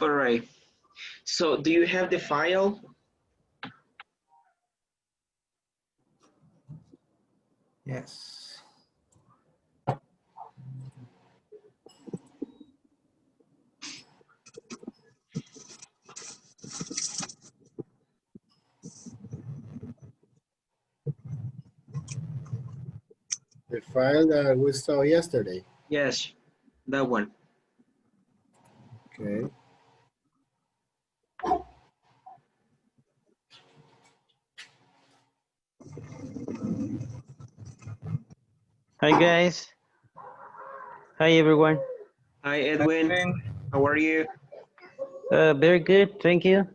All right. So do you have the file? Yes. The file that we saw yesterday. Yes, that one. Okay. Hi guys. Hi everyone. Hi, Edwin. How are you? Very good, thank you.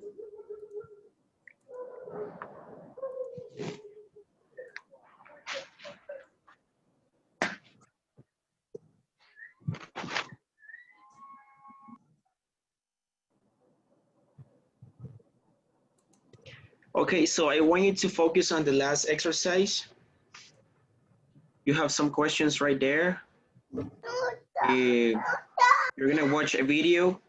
Okay, so I want you to focus on the last exercise. You have some questions right there. You're gonna watch a video.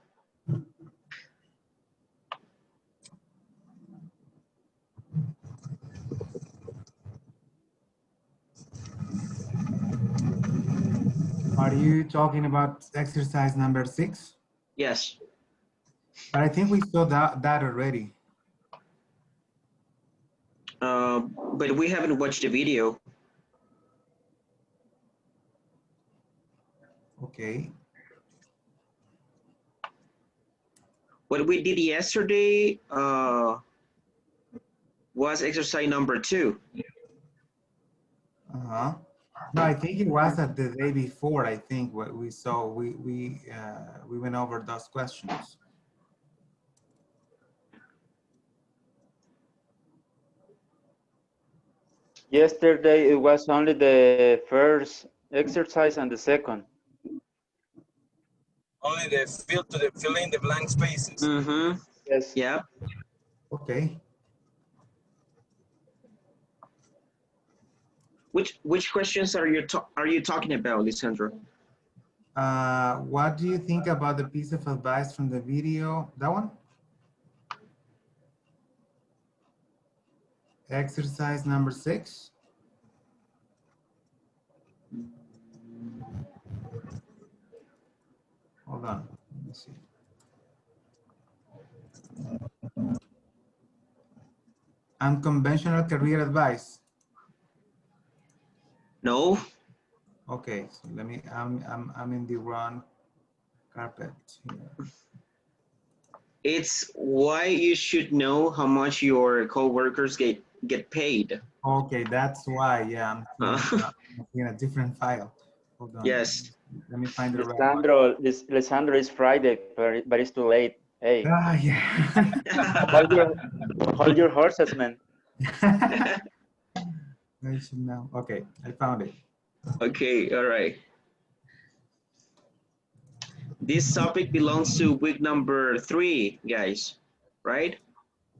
Are you talking about exercise number 6? Yes. But I think we saw that already. But we haven't watched the video. Okay. What we did yesterday was exercise number 2. Uh-huh. No, I think it was at the day before. I think what we saw, we went over those questions. Yesterday, it was only the first exercise and the second. Only the fill in the blank spaces. Mm-hmm. Yes. Yeah. Okay. Which questions are you talking about, Lisandro? What do you think about the piece of advice from the video? That one? Exercise number 6. Hold on, let me see. Unconventional career advice. No. Okay, so let me, I'm in the wrong carpet here. It's why you should know how much your coworkers get paid. Okay, that's why, yeah, I'm seeing a different file. Hold on. Yes. Let me find the right one. Lisandro is Friday, but it's too late. Hey. Ah, yeah. hold your horses, man. I should know. Okay, I found it. Okay, all right. This topic belongs to week number 3, guys, right?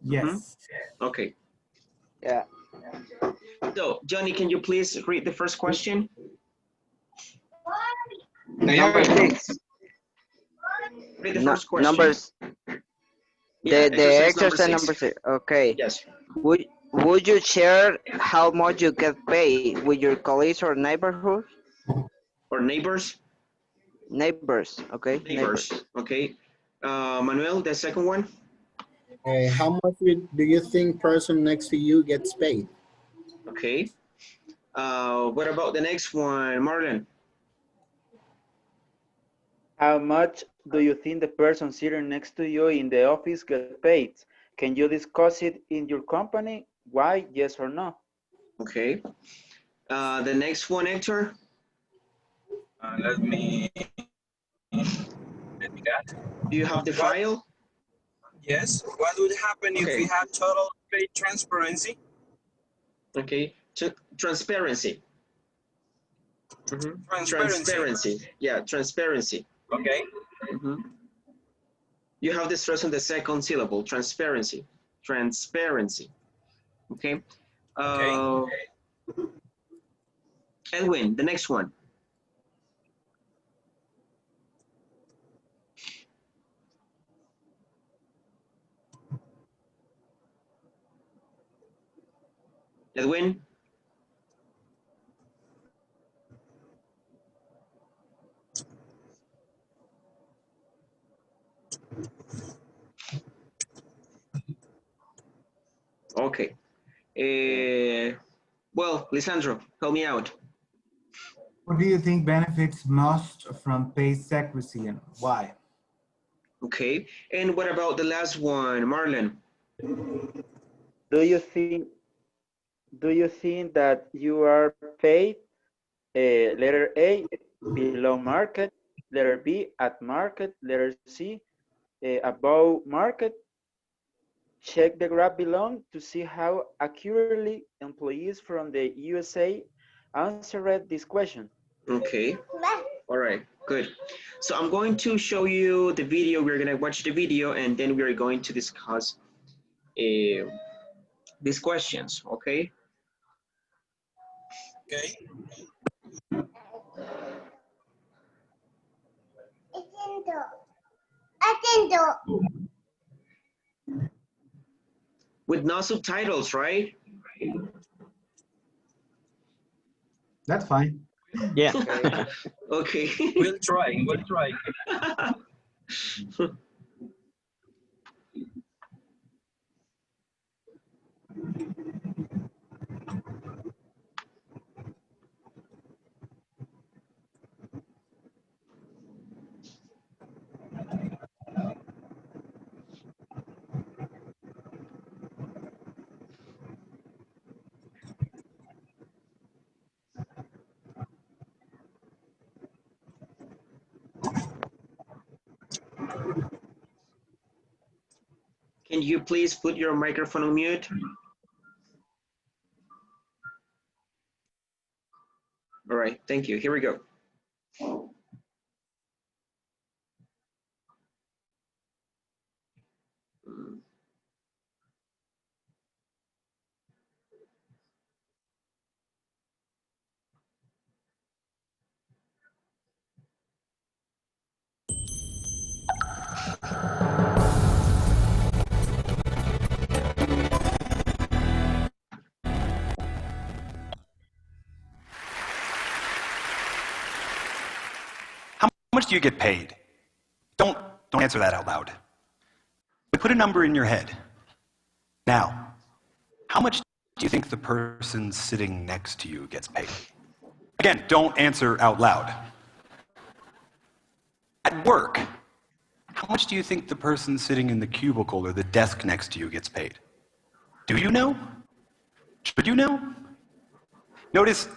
Yes. Okay. Yeah. So, Johnny, can you please read the first question? Number 6. Read the first question. Numbers. Yeah, The exercise number 6. Okay. Yes. Would you share how much you get paid with your colleagues or neighborhood? Or neighbors? Neighbors, okay? Neighbors. Okay. Manuel, the second one? How much do you think person next to you gets paid? Okay. What about the next one, Marlon? How much do you think the person sitting next to you in the office get paid? Can you discuss it in your company? Why, yes or no? Okay. The next one, Hector? Let me get. Do you have the file? Yes. What would happen if we had total pay transparency? Okay. Transparency. Transparency. Yeah, transparency. Okay. You have the stress on the second syllable, transparency. Transparency. Okay. Edwin, the next one. Edwin? Okay. Well, Lisandro, help me out. What do you think benefits most from pay secrecy and why? Okay. And what about the last one, Marlon? Do you think that you are paid letter A below market, letter B at market, letter C above market? Check the graph below to see how accurately employees from the USA answered this question. Okay. All right, good. So I'm going to show you the video. We're going to watch the video and then we're going to discuss these questions, okay? Okay. With no subtitles, right? That's fine. Yeah. Okay. We'll try. We'll try. Can you please put your microphone on mute? All right, thank you. Here we go. How much do you get paid? Don't answer that out loud. But put a number in your head. Now, how much do you think the person sitting next to you gets paid? Again, don't answer out loud. At work, how much do you think the person sitting in the cubicle or the desk next to you gets paid? Do you know? Should you know? Notice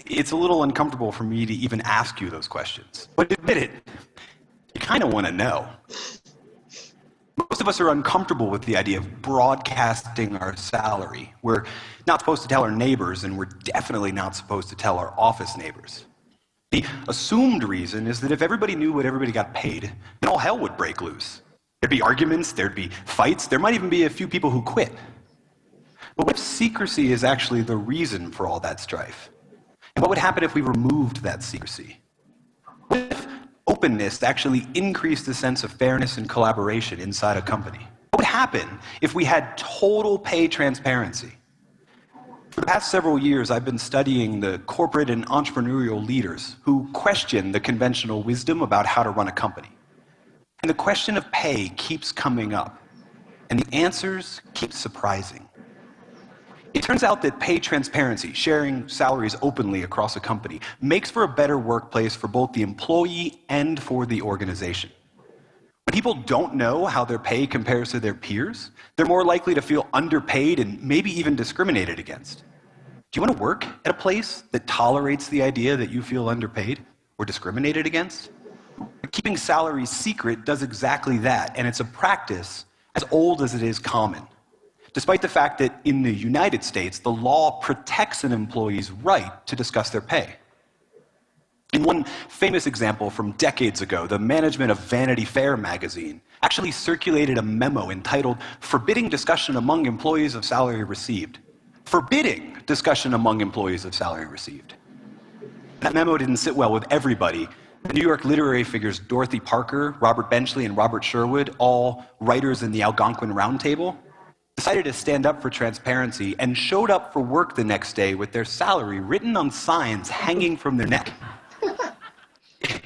it's a little uncomfortable for me to even ask you those questions. But admit it, you kind of want to know. Most of us are uncomfortable with the idea of broadcasting our salary. We're not supposed to tell our neighbors, and we're definitely not supposed to tell our office neighbors. The assumed reason is that if everybody knew what everybody got paid, then all hell would break loose. There'd be arguments, there'd be fights, there might even be a few people who quit. But what if secrecy is actually the reason for all that strife? And what would happen if we removed that secrecy? What if openness actually increased the sense of fairness and collaboration inside a company? What would happen if we had total pay transparency? For the past several years, I've been studying the corporate and entrepreneurial leaders who question the conventional wisdom about how to run a company. And the question of pay keeps coming up, and the answers keep surprising. It turns out that pay transparency, sharing salaries openly across a company, makes for a better workplace for both the employee and for the organization. When people don't know how their pay compares to their peers, they're more likely to feel underpaid and maybe even discriminated against. Do you want to work at a place that tolerates the idea that you feel underpaid or discriminated against? Keeping salaries secret does exactly that, and it's a practice as old as it is common. Despite the fact that in the United States, the law protects an employee's right to discuss their pay. In one famous example from decades ago, the management of Vanity Fair magazine actually circulated a memo entitled "Forbidding Discussion Among Employees of Salary Received." Forbidding discussion among employees of salary received. That memo didn't sit well with everybody. The New York literary figures Dorothy Parker, Robert Benchley, and Robert Sherwood, all writers in the Algonquin Round Table, decided to stand up for transparency and showed up for work the next day with their salary written on signs hanging from their neck.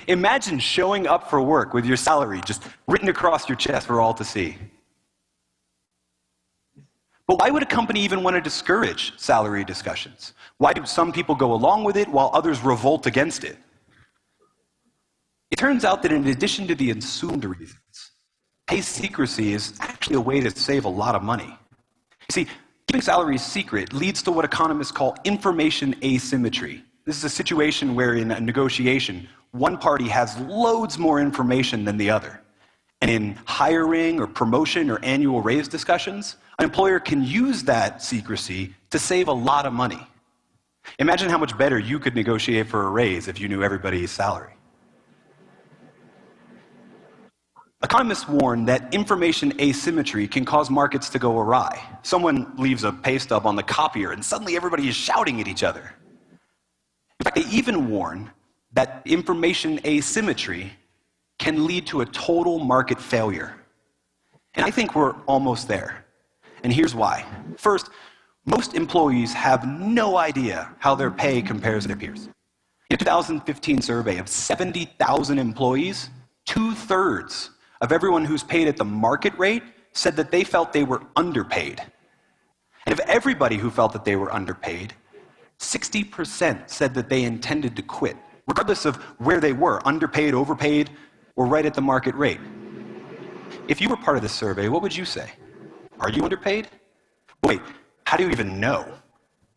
Imagine showing up for work with your salary just written across your chest for all to see. But why would a company even want to discourage salary discussions? Why do some people go along with it while others revolt against it? It turns out that in addition to the assumed reasons, pay secrecy is actually a way to save a lot of money. You see, keeping salaries secret leads to what economists call information asymmetry. This is a situation where in a negotiation, one party has loads more information than the other. And in hiring or promotion or annual raise discussions, an employer can use that secrecy to save a lot of money. Imagine how much better you could negotiate for a raise if you knew everybody's salary. Economists warn that information asymmetry can cause markets to go awry. Someone leaves a pay stub on the copier and suddenly everybody is shouting at each other. In fact, they even warn that information asymmetry can lead to a total market failure. And I think we're almost there. And here's why. First, most employees have no idea how their pay compares to their peers. In a 2015 survey of 70,000 employees, 2/3 of everyone who's paid at the market rate said that they felt they were underpaid. And of everybody who felt that they were underpaid, 60% said that they intended to quit, regardless of where they were, underpaid, overpaid, or right at the market rate. If you were part of this survey, what would you say? Are you underpaid? Wait, how do you even know?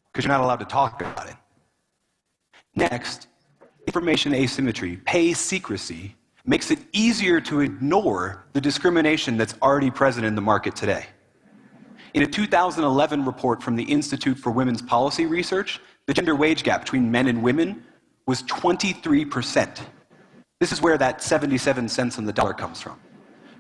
Because you're not allowed to talk about it. Next, information asymmetry, pay secrecy, makes it easier to ignore the discrimination that's already present in the market today. In a 2011 report from the Institute for Women's Policy Research, the gender wage gap between men and women was 23%. This is where that 77 cents on the dollar comes from.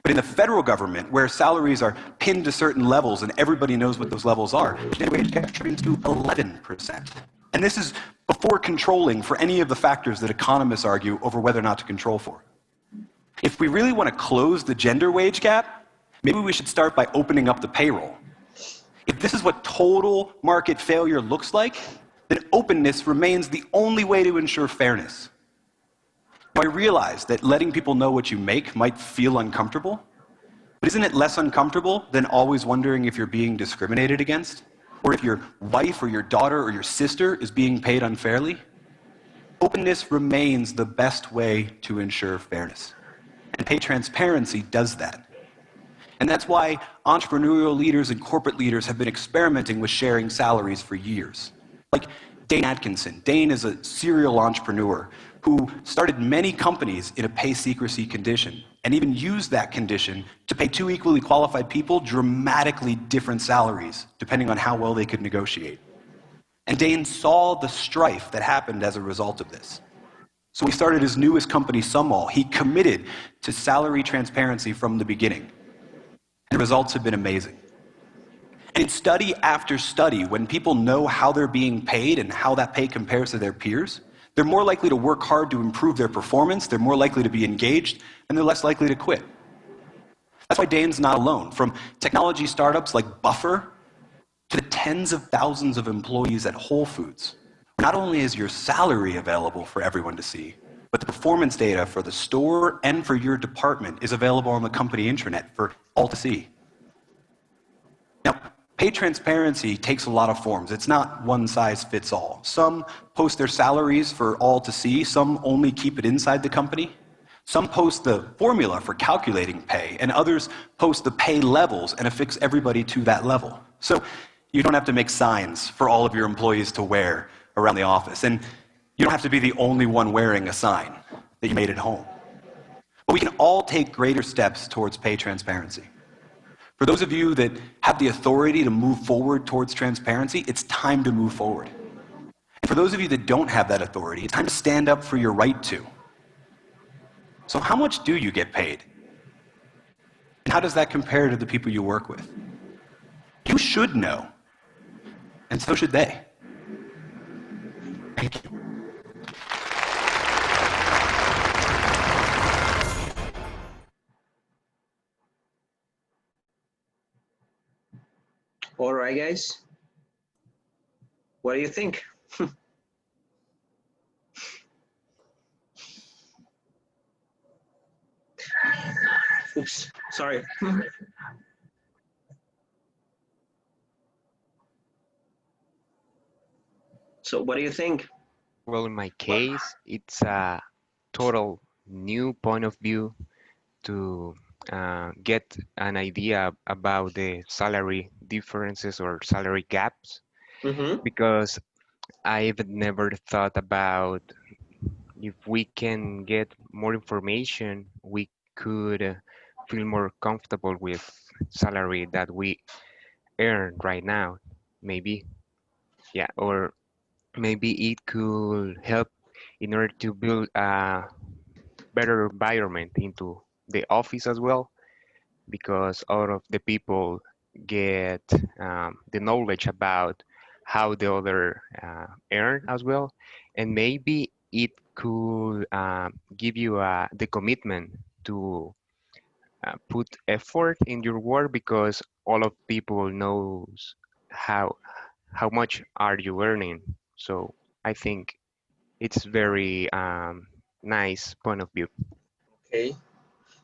But in the federal government, where salaries are pinned to certain levels and everybody knows what those levels are, the gender wage gap shrinks to 11%. And this is before controlling for any of the factors that economists argue over whether or not to control for. If we really want to close the gender wage gap, maybe we should start by opening up the payroll. If this is what total market failure looks like, then openness remains the only way to ensure fairness. Now, I realize that letting people know what you make might feel uncomfortable, but isn't it less uncomfortable than always wondering if you're being discriminated against? Or if your wife or your daughter or your sister is being paid unfairly? Openness remains the best way to ensure fairness. And pay transparency does that. And that's why entrepreneurial leaders and corporate leaders have been experimenting with sharing salaries for years. Like Dane Atkinson. Dane is a serial entrepreneur who started many companies in a pay secrecy condition and even used that condition to pay two equally qualified people dramatically different salaries, depending on how well they could negotiate. And Dane saw the strife that happened as a result of this. So he started his newest company, Sumall. He committed to salary transparency from the beginning. And the results have been amazing. And in study after study, when people know how they're being paid and how that pay compares to their peers, they're more likely to work hard to improve their performance, they're more likely to be engaged, and they're less likely to quit. That's why Dane's not alone. From technology startups like Buffer to the tens of thousands of employees at Whole Foods. Not only is your salary available for everyone to see, but the performance data for the store and for your department is available on the company intranet for all to see. Now, pay transparency takes a lot of forms. It's not one size fits all. Some post their salaries for all to see. Some only keep it inside the company. Some post the formula for calculating pay, and others post the pay levels and affix everybody to that level. So you don't have to make signs for all of your employees to wear around the office. And you don't have to be the only one wearing a sign that you made at home. But we can all take greater steps towards pay transparency. For those of you that have the authority to move forward towards transparency, it's time to move forward. And for those of you that don't have that authority, it's time to stand up for your right to. So how much do you get paid? And how does that compare to the people you work with? You should know, and so should they. Thank you. All right, guys. What do you think? Oops, sorry. So what do you think? Well, in my case, it's a total new point of view to get an idea about the salary differences or salary gaps Mm-hmm. because I've never thought about if we can get more information, we could feel more comfortable with salary that we earn right now, maybe. Yeah, or maybe it could help in order to build a better environment into the office as well, because all of the people get the knowledge about how the other earn as well, and maybe it could give you the commitment to put effort in your work because all of people knows how how much are you earning. So I think it's very nice point of view. Okay.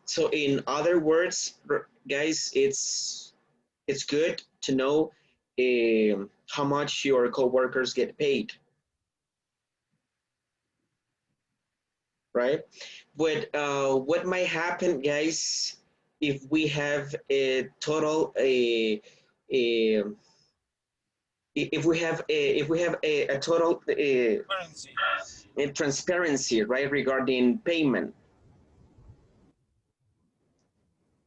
So in other words, guys, it's good to know how much your coworkers get paid, right? But what might happen, guys, if we have a total a if we have a total a transparency, right, regarding payment.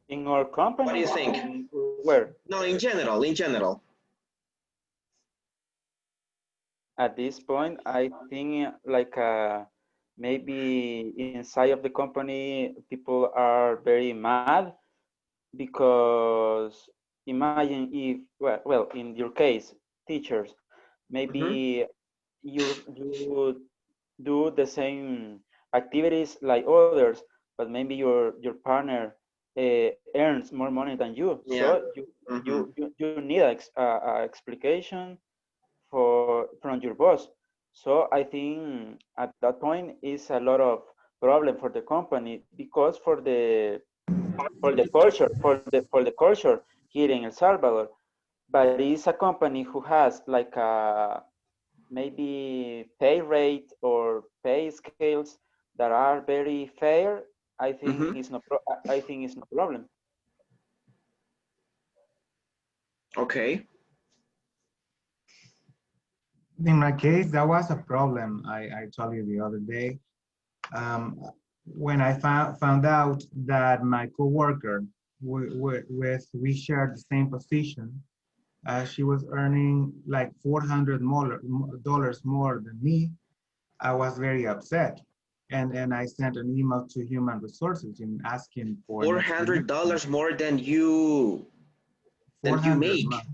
In our company, What do you think? where? No, in general, in general. At this point, I think like maybe inside of the company, people are very mad because imagine if, well, in your case, teachers, Mm-hmm. maybe you do the same activities like others, but maybe your partner earns more money than you, Yeah. so Mm-hmm. you need a explication from your boss. So I think at that point is a lot of problem for the company because for the culture here in El Salvador, but it's a company who has like a maybe pay rate or pay scales that are very fair. I think Mm-hmm. it's I think it's no problem. Okay. In my case, that was a problem I told you the other day. Um, when I found out that my coworker with we shared the same position, she was earning like $400 more than me. I was very upset, and I sent an email to Human Resources and asking for an explanation. $400 more than you 400 make. month,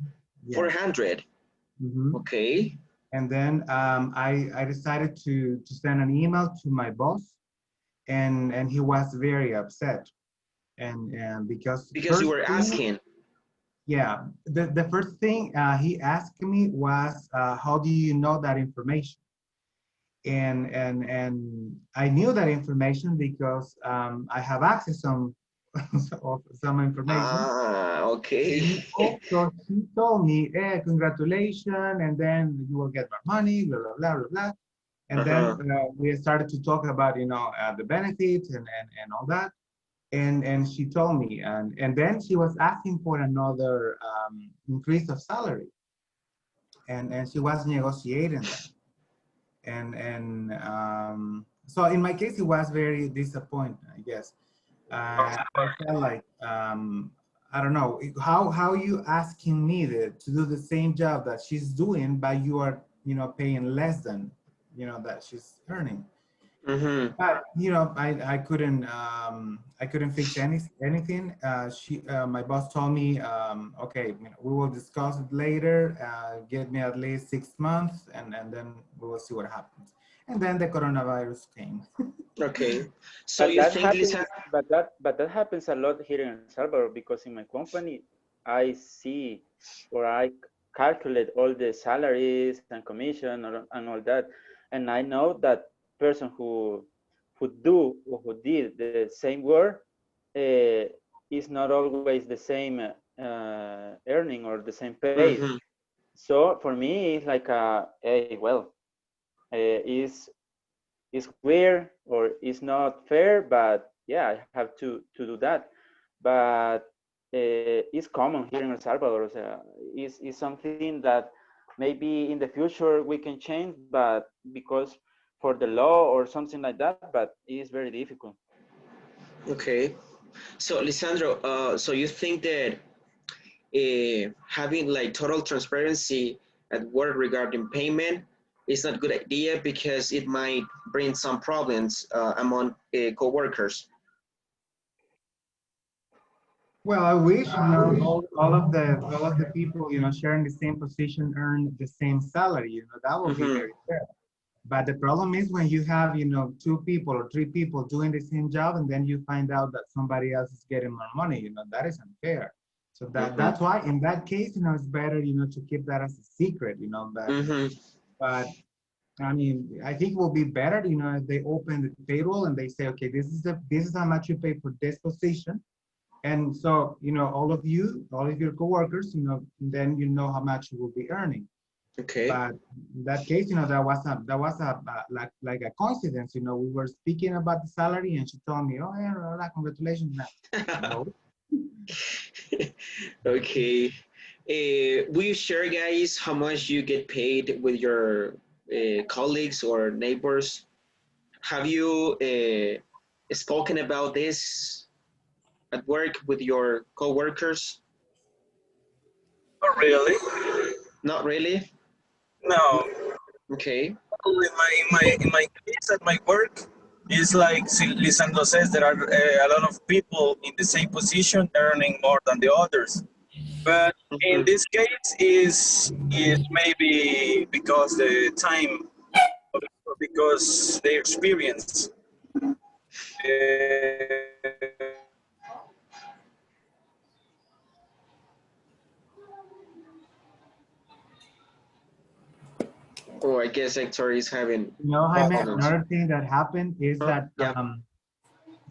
yes. 400. Mhm. Okay. And then I decided to send an email to my boss, and he was very upset. And because Because you first were thing, asking. yeah, the first thing he asked me was, how do you know that information? And I knew that information because I have access some of some information. Ah, okay. And also he told me, congratulations, and then you will get more money, blah, blah, blah, blah, blah. And then Uh-huh. we started to talk about, the benefits and all that. And she told me, and then she was asking for another increase of salary. And she was negotiating that. And so in my case, it was very disappointing, I guess. I felt like, I don't know, how you asking me to do the same job that she's doing, but you are, paying less than, that she's earning. Mm-hmm. But I couldn't fix anything. My boss told me, okay, we will discuss it later. Give me at least 6 months, and then we will see what happens. And then the coronavirus came. Okay. So But you that think happens, Lisa? but that happens a lot here in El Salvador because in my company, I see or calculate all the salaries and commission and all that. And I know that person who do or who did the same work is not always the same earning or the same pay. Mm-hmm. So for me, it's like hey, well, is weird or it's not fair, but yeah, I have to do that. But it's common here in El Salvador. So is something that maybe in the future we can change, but because for the law or something like that, but it's very difficult. Okay. So, Lisandro, so you think that having like total transparency at work regarding payment is not a good idea because it might bring some problems among co-workers. Well, I wish, all of the people, sharing the same position earn the same salary, that would be Mm-hmm. very fair. But the problem is when you have, two people or three people doing the same job, and then you find out that somebody else is getting more money, that is unfair. So that's why in that case, it's better, to keep that as a secret, Mm-hmm. but I mean, I think it will be better, if they open the payroll and they say, okay, this is how much you pay for this position. And so, all of your coworkers, then you know how much you will be earning. Okay. But in that case, that was a like a coincidence. We were speaking about the salary, and she told me, "Oh, yeah, congratulations." No. Okay. Will you share, guys, how much you get paid with your colleagues or neighbors? Have you spoken about this at work with your coworkers? Not really. Not really. No. Okay. In my case at my work, it's like Lisandro says, there are a lot of people in the same position earning more than the others. But in Mm-hmm. this case, is maybe because the time, or because the experience. Oh, I guess Hector is having Jaime, problems. another thing that happened is Huh? that, Yeah.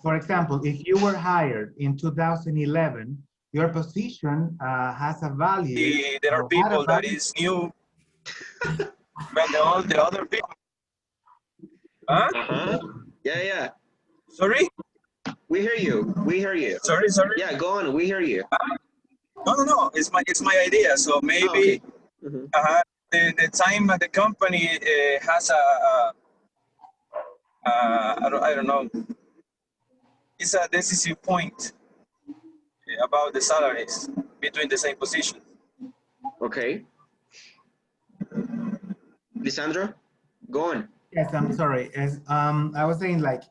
for example, if you were hired in 2011, your position has a value, There are or had a people that value. is new, but the other people. Huh? Uh-huh. Yeah, yeah. Sorry? We hear you. We hear you. Sorry. Yeah, go on. We hear you. No. It's my idea. So Oh, okay. maybe Mm-hmm. the time at the company has I don't know. It's a decisive point about the salaries between the same position. Okay. Lisandro, go on. Yes, I'm sorry. As I was saying, like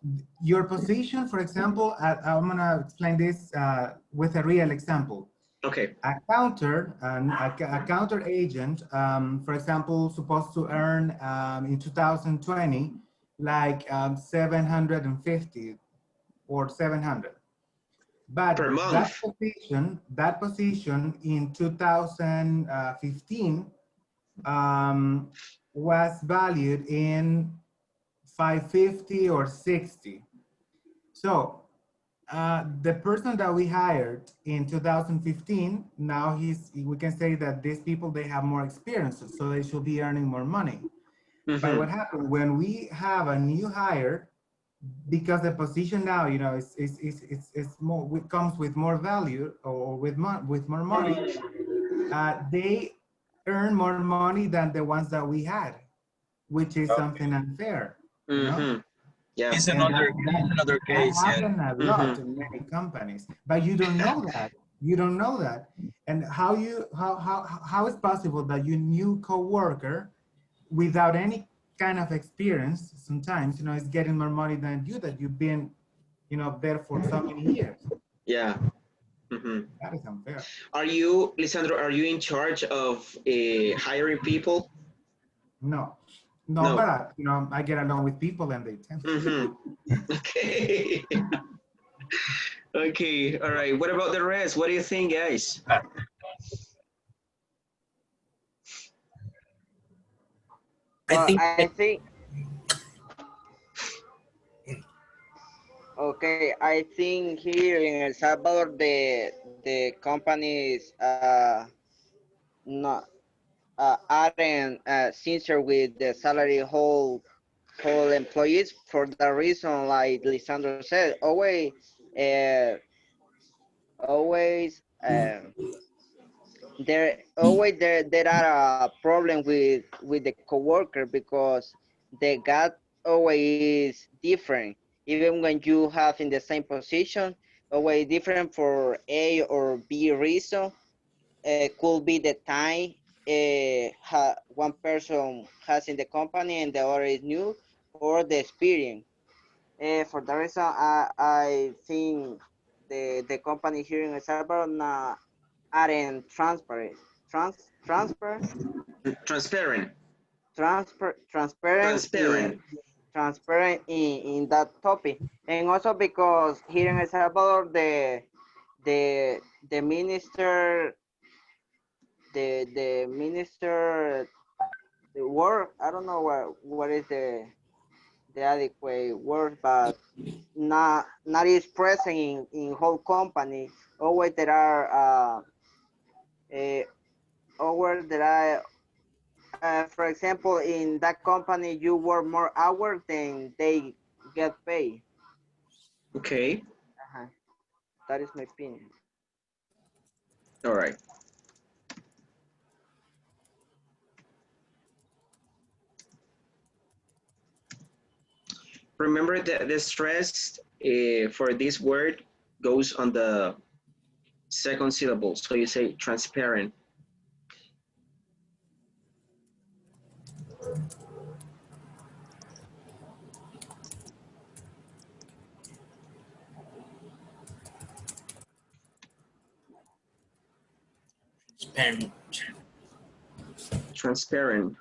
your position, for example, I'm gonna explain this with a real example. Okay. A counter agent, for example, supposed to earn in 2020 like 750 or 700. But Per month. that position in 2015 was valued in 550 or 60. So the person that we hired in 2015, now we can say that these people, they have more experience, so they should be earning more money. Mm-hmm. But what happened when we have a new hire, because the position now, it's more, it comes with more value or with more money, they earn more money than the ones that we had, which is something unfair. Mm-hmm. Yeah. It's And another that case, yeah. happens a lot Mm-hmm. in many companies, but you don't know that. You don't know that. And how is possible that your new coworker, without any kind of experience, sometimes is getting more money than you, that you've been there for so many years? Yeah. Mm-hmm. That is unfair. Are you, Lisandro, are you in charge of hiring people? No, No. but I get along with people and they tend. Mm-hmm. Okay. Okay. All right. What about the rest? What do you think, guys? I Well, think I think okay. I think here in El Salvador, the companies not aren't sincere with the salary whole employees for the reason like Lisandro said. Uh, always there are a problem with the coworker because the gap always is different even when you have in the same position, always different for A or B reason. Could be the time one person has in the company and the other is new, or the experience. For that reason, I think the company here in El Salvador aren't transparent. Transparent, Transparent. transparent in Transparent. in that topic, and also because here in El Salvador the the minister the minister the word, I don't know what is the adequate word, but not is present in whole company. Always there are uh, always there are for example, in that company you work more hours than they get paid. Okay. Uh-huh. That is my opinion. All right. Remember that the stress for this word goes on the second syllable. So you say transparent. transparent. Transparent.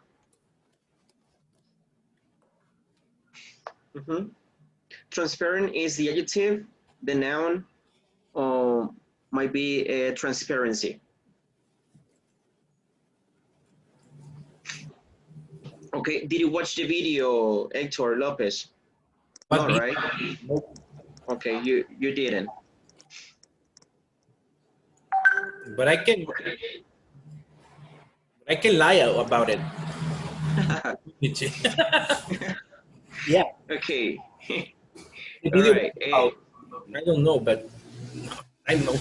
Mhm. Transparent is the adjective. The noun might be transparency. Okay. Did you watch the video, Hector Lopez? What No, be? right? Nope. Okay, you didn't. But I can lie about it. Yeah, Okay. the All video was right. about, I don't know, but I know.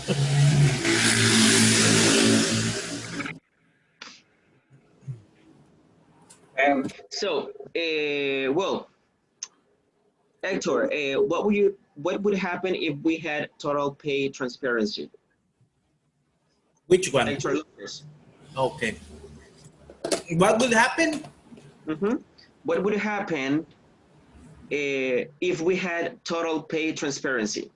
So, well, Hector, what would happen if we had total pay transparency? Which one? Hector Lopez. Okay. What will happen? Mm-hmm. What would happen if we had total pay transparency?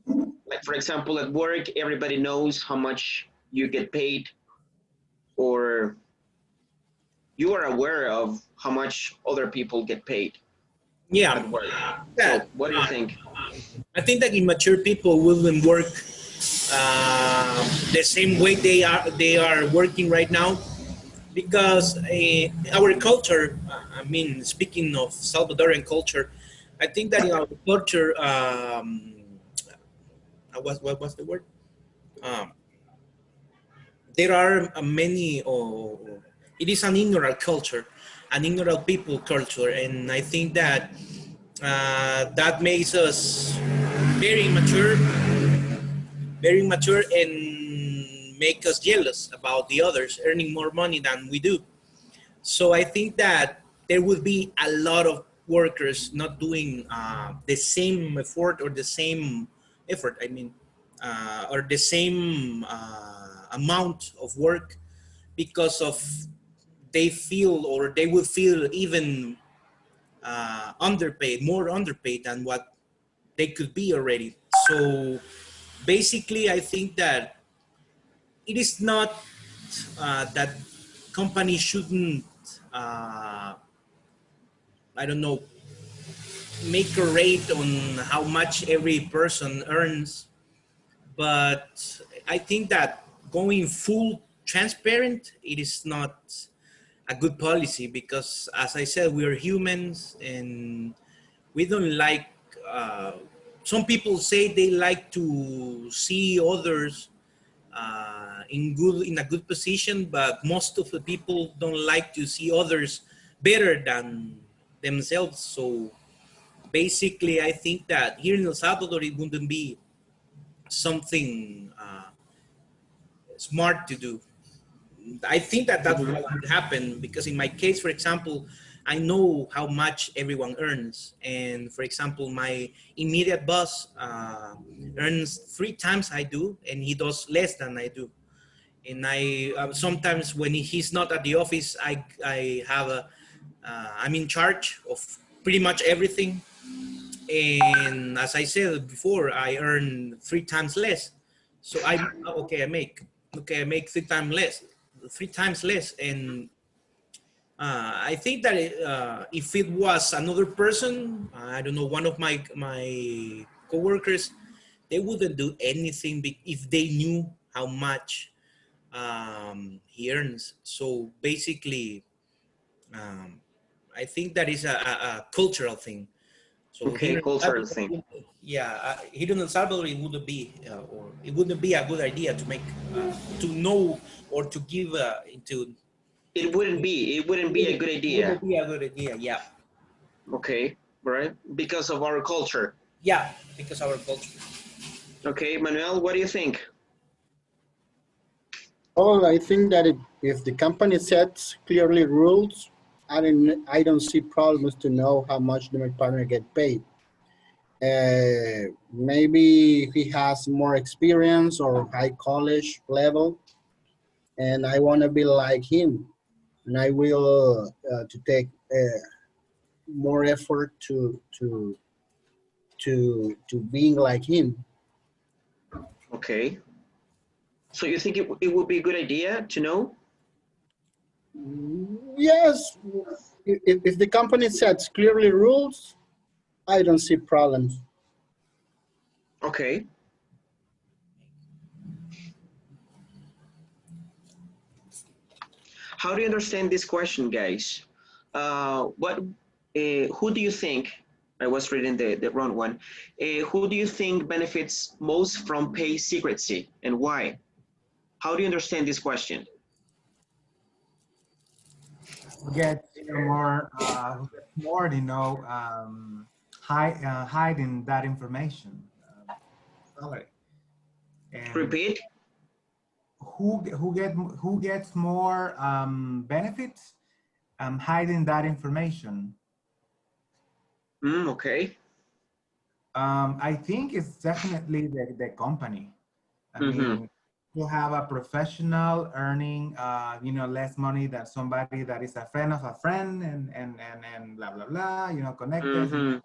Like, for example, at work, everybody knows how much you get paid, or you are aware of how much other people get paid Yeah, at work. that So, what do you think? I think that immature people wouldn't work the same way they are working right now because our culture. I mean, speaking of Salvadoran culture, I think that in our culture, what was the word? Um, there are many. It is an ignorant culture, an ignorant people culture, and I think that that makes us very mature, and make us jealous about the others earning more money than we do. So I think that there would be a lot of workers not doing the same effort or the same effort. I mean, or the same amount of work because of they feel or they would feel even underpaid, more underpaid than what they could be already. So basically, I think that it is not that companies shouldn't, I don't know, make a rate on how much every person earns, but I think that going full transparent, it is not a good policy, because as I said, we are humans and we don't like, some people say they like to see others in a good position, but most of the people don't like to see others better than themselves. So basically, I think that here in El Salvador, it wouldn't be something smart to do. I think that that's what would happen, because in my case, for example, I know how much everyone earns. And for example, my immediate boss earns 3 times I do, and he does less than I do. And I sometimes when he's not at the office, I have I'm in charge of pretty much everything. And as I said before, I earn 3 times less. So I make 3 times less. And I think that if it was another person, I don't know, one of my coworkers, they wouldn't do anything if they knew how much he earns. So basically, I think that is a cultural thing. So Okay, here in El cultural Salvador, thing. yeah, here in El Salvador, it wouldn't be a good idea to make, to know or to give into. It wouldn't be. It wouldn't be a good It idea. wouldn't be a good idea. Yeah, Okay, right? Because of our culture. yeah, because our culture. Okay, Manuel, what do you think? Oh, I think that if the company sets clearly rules, I don't see problems to know how much the partner get paid. Maybe if he has more experience or high college level, and I want to be like him, and I will to take more effort to being like him. Okay. So you think it would be a good idea to know? Yes, if the company sets clearly rules, I don't see problems. Okay. How do you understand this question, guys? Who do you think, I was reading the wrong one, who do you think benefits most from pay secrecy and why? How do you understand this question? Get more, hiding that information. Salary. And Repeat. who gets more benefits? Hiding that information. Okay. I think it's definitely the company. I mean, you have a professional earning, less money than somebody that is a friend of a friend and blah, blah, blah, connected.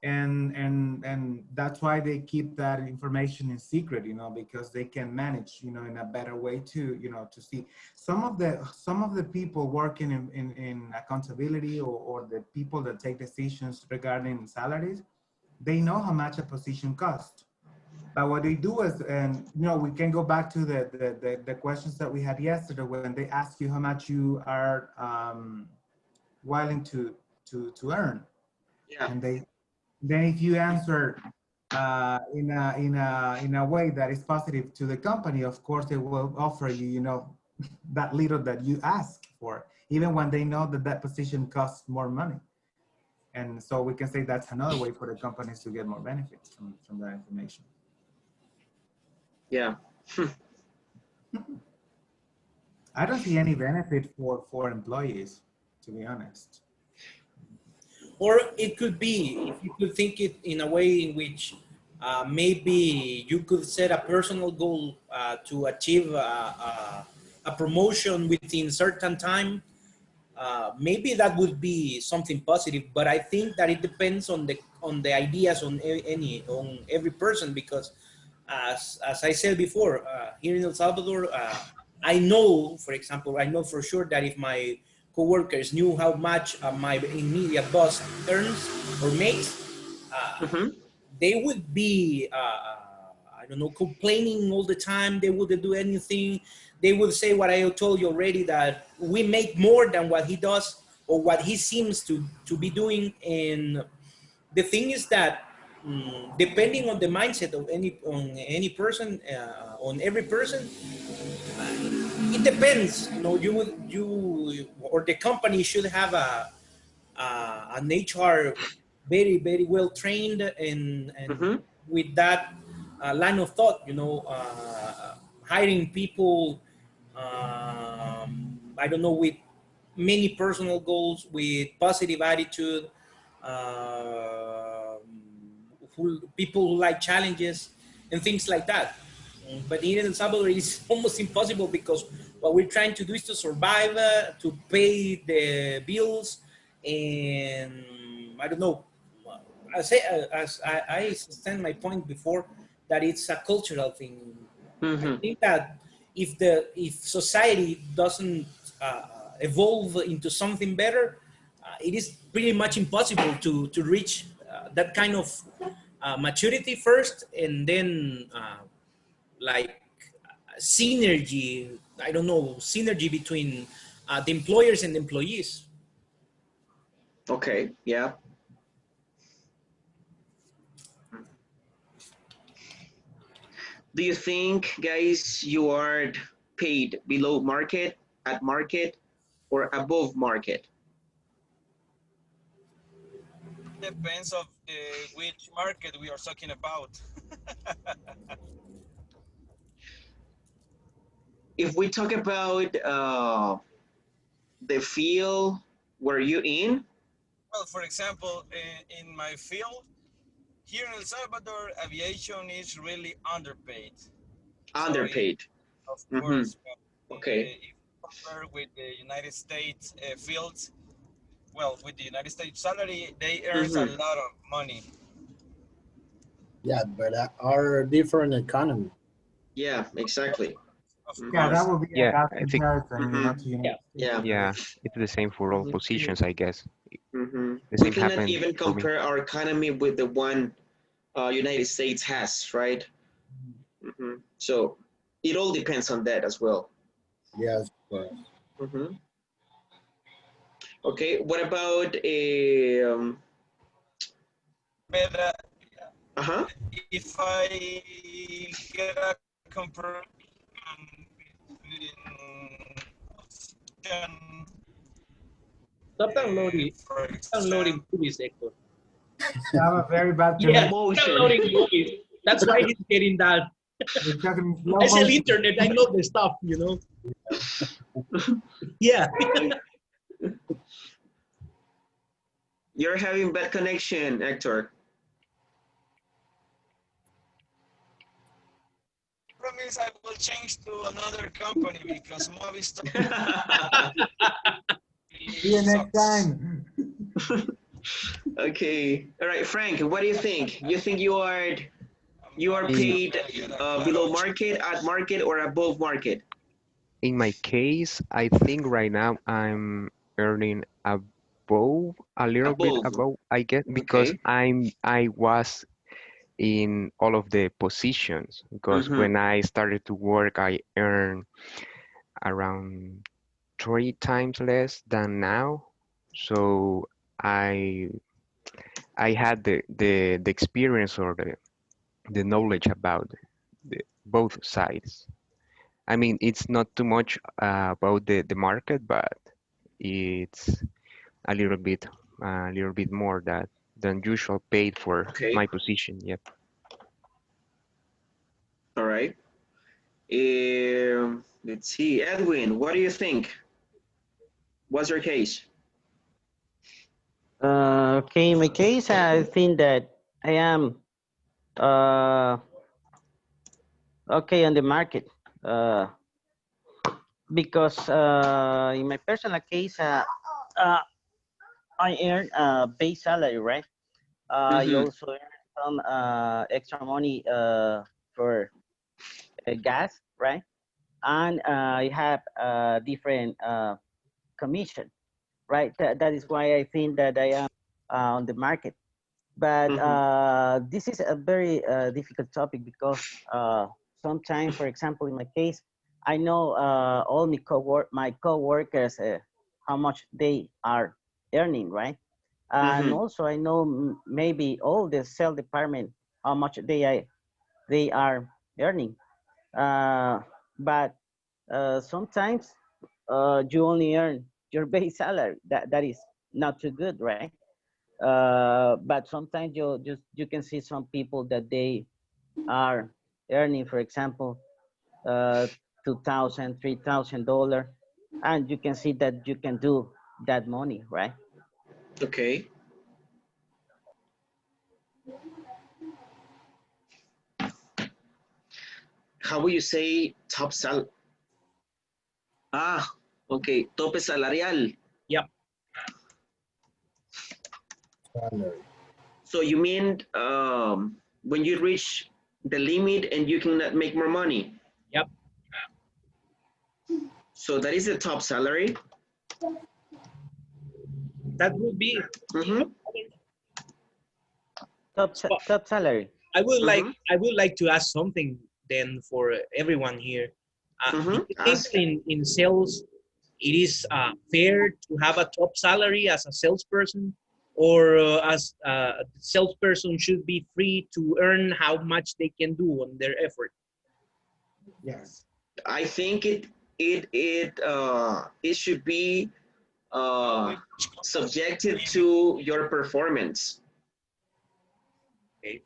And that's why they keep that information in secret, because they can manage, in a better way to see some of the people working in accountability or the people that take decisions regarding salaries, they know how much a position costs. But what they do is, and we can go back to the questions that we had yesterday when they ask you how much you are willing to earn. Yeah. And then if you answer in a way that is positive to the company, of course they will offer you, that little that you ask for, even when they know that position costs more money. And so we can say that's another way for the companies to get more benefits from that information. Yeah. I don't see any benefit for employees, to be honest. Or it could be, if you could think it in a way in which maybe you could set a personal goal to achieve a promotion within certain time. Maybe that would be something positive, but I think that it depends on the ideas on every person, because as I said before, here in El Salvador, I know, for example, I know for sure that if my coworkers knew how much my immediate boss earns or makes, they would be, don't know, complaining all the time. They wouldn't do anything. They would say what I told you already, that we make more than what he does or what he seems to be doing. And the thing is that depending on the mindset of any person, on every person, it depends. You know, you or the company should have an HR very well trained and Mm-hmm. with that line of thought. You know, hiring people. I don't know, with many personal goals, with positive attitude, um, people who like challenges and things like that. But here in El Salvador, it's almost impossible because what we're trying to do is to survive, to pay the bills, and I don't know. I say, as I stand my point before, that it's a cultural thing. I Mm-hmm. think that if society doesn't evolve into something better, it is pretty much impossible to reach that kind of maturity first, and then like synergy. I don't know, synergy between the employers and employees. Okay. Yeah. Do you think, guys, you are paid below market, at market, or above market? Depends of which market we are talking about. If we talk about the field where you in, Well, for example, in my field here in El Salvador, aviation is really underpaid. So, underpaid. of Mm-hmm. course, but, Okay. if compared with the United States fields, well, with the United States salary, they earns a Mm-hmm. lot of money. Yeah, but our different economy. Yeah, exactly. Of Yeah, Mm-hmm. that course, would be a Yeah, bad I think, comparison, Mm-hmm. not to Yeah. United States. Yeah. yeah, it's the same for all Mm-hmm. positions, I guess. Mm-hmm. The We same cannot happened even for me. compare our economy with the one United States has, right? Mm-hmm. So it all depends on that as well. Yes, but Mm-hmm. Okay. What about a? but Uh-huh. if I get a comparison between option, Stop downloading. for Stop downloading example, movies, Hector. You have a very bad Yeah, connection. stop Motion. downloading movies. That's why he's getting that. You're talking in slow I sell motion. internet. I know the stuff. You know. Yeah. You're having bad connection, Hector. promise I will change to another company because Movistar See you really next sucks. time. Okay. All right, Frank. What do you think? You are Movistar In paid will get a lot below of market, at market, or above market? in my case, I think right now I'm earning above, a little bit Above. above, I guess, because Okay. I was in all of the positions. Because Mm-hmm. when I started to work, I earned around 3 times less than now. So I I had the experience or the knowledge about both sides. I mean, it's not too much about the market, but it's a little bit more than usual paid for Okay. my position. Yep. All right. Let's see. Edwin, what do you think? What's your case? Okay, in my case, I think that I am uh, okay on the market because in my personal case, uh, I earn base salary, right? You Mm-hmm. also earn some extra money for gas, right? And I have different commission, right? That is why I think that I am on the market But Mm-hmm. this is a very difficult topic because sometimes, for example, in my case, I know all my co-workers how much they are earning, right? And Mm-hmm. also I know maybe all the sales department how much they are earning. Uh, but sometimes you only earn your base salary. That is not too good, right? But sometimes you can see some people that they are earning, for example, uh, $2,000, $3,000, and you can see that you can do that money, right? Okay. How will you say top sal? Ah, okay. Tope salarial. Yep. Salary. So you mean when you reach the limit and you cannot make more money? Yep. So that is the top salary. That would be. Mm-hmm. Well, Top salary. Mm-hmm. I would like to ask something then for everyone here. Do Mm-hmm. you think Ask. in sales it is fair to have a top salary as a salesperson, or as a salesperson should be free to earn how much they can do on their effort? Yes. I think it should be uh, subjective to your performance. Okay.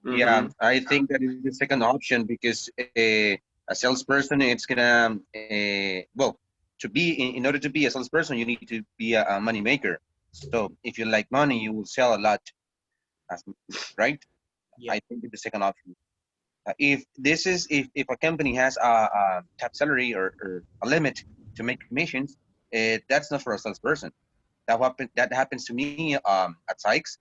Yeah, Mm-hmm. I think that is the second option because a salesperson, it's gonna, well, in order to be a salesperson, you need to be a money maker. So if you like money, you will sell a lot, as- right? Yeah. I think it's the second option. If this is, if a company has a top salary or a limit to make commissions, that's not for a salesperson. That happens to me at Sykes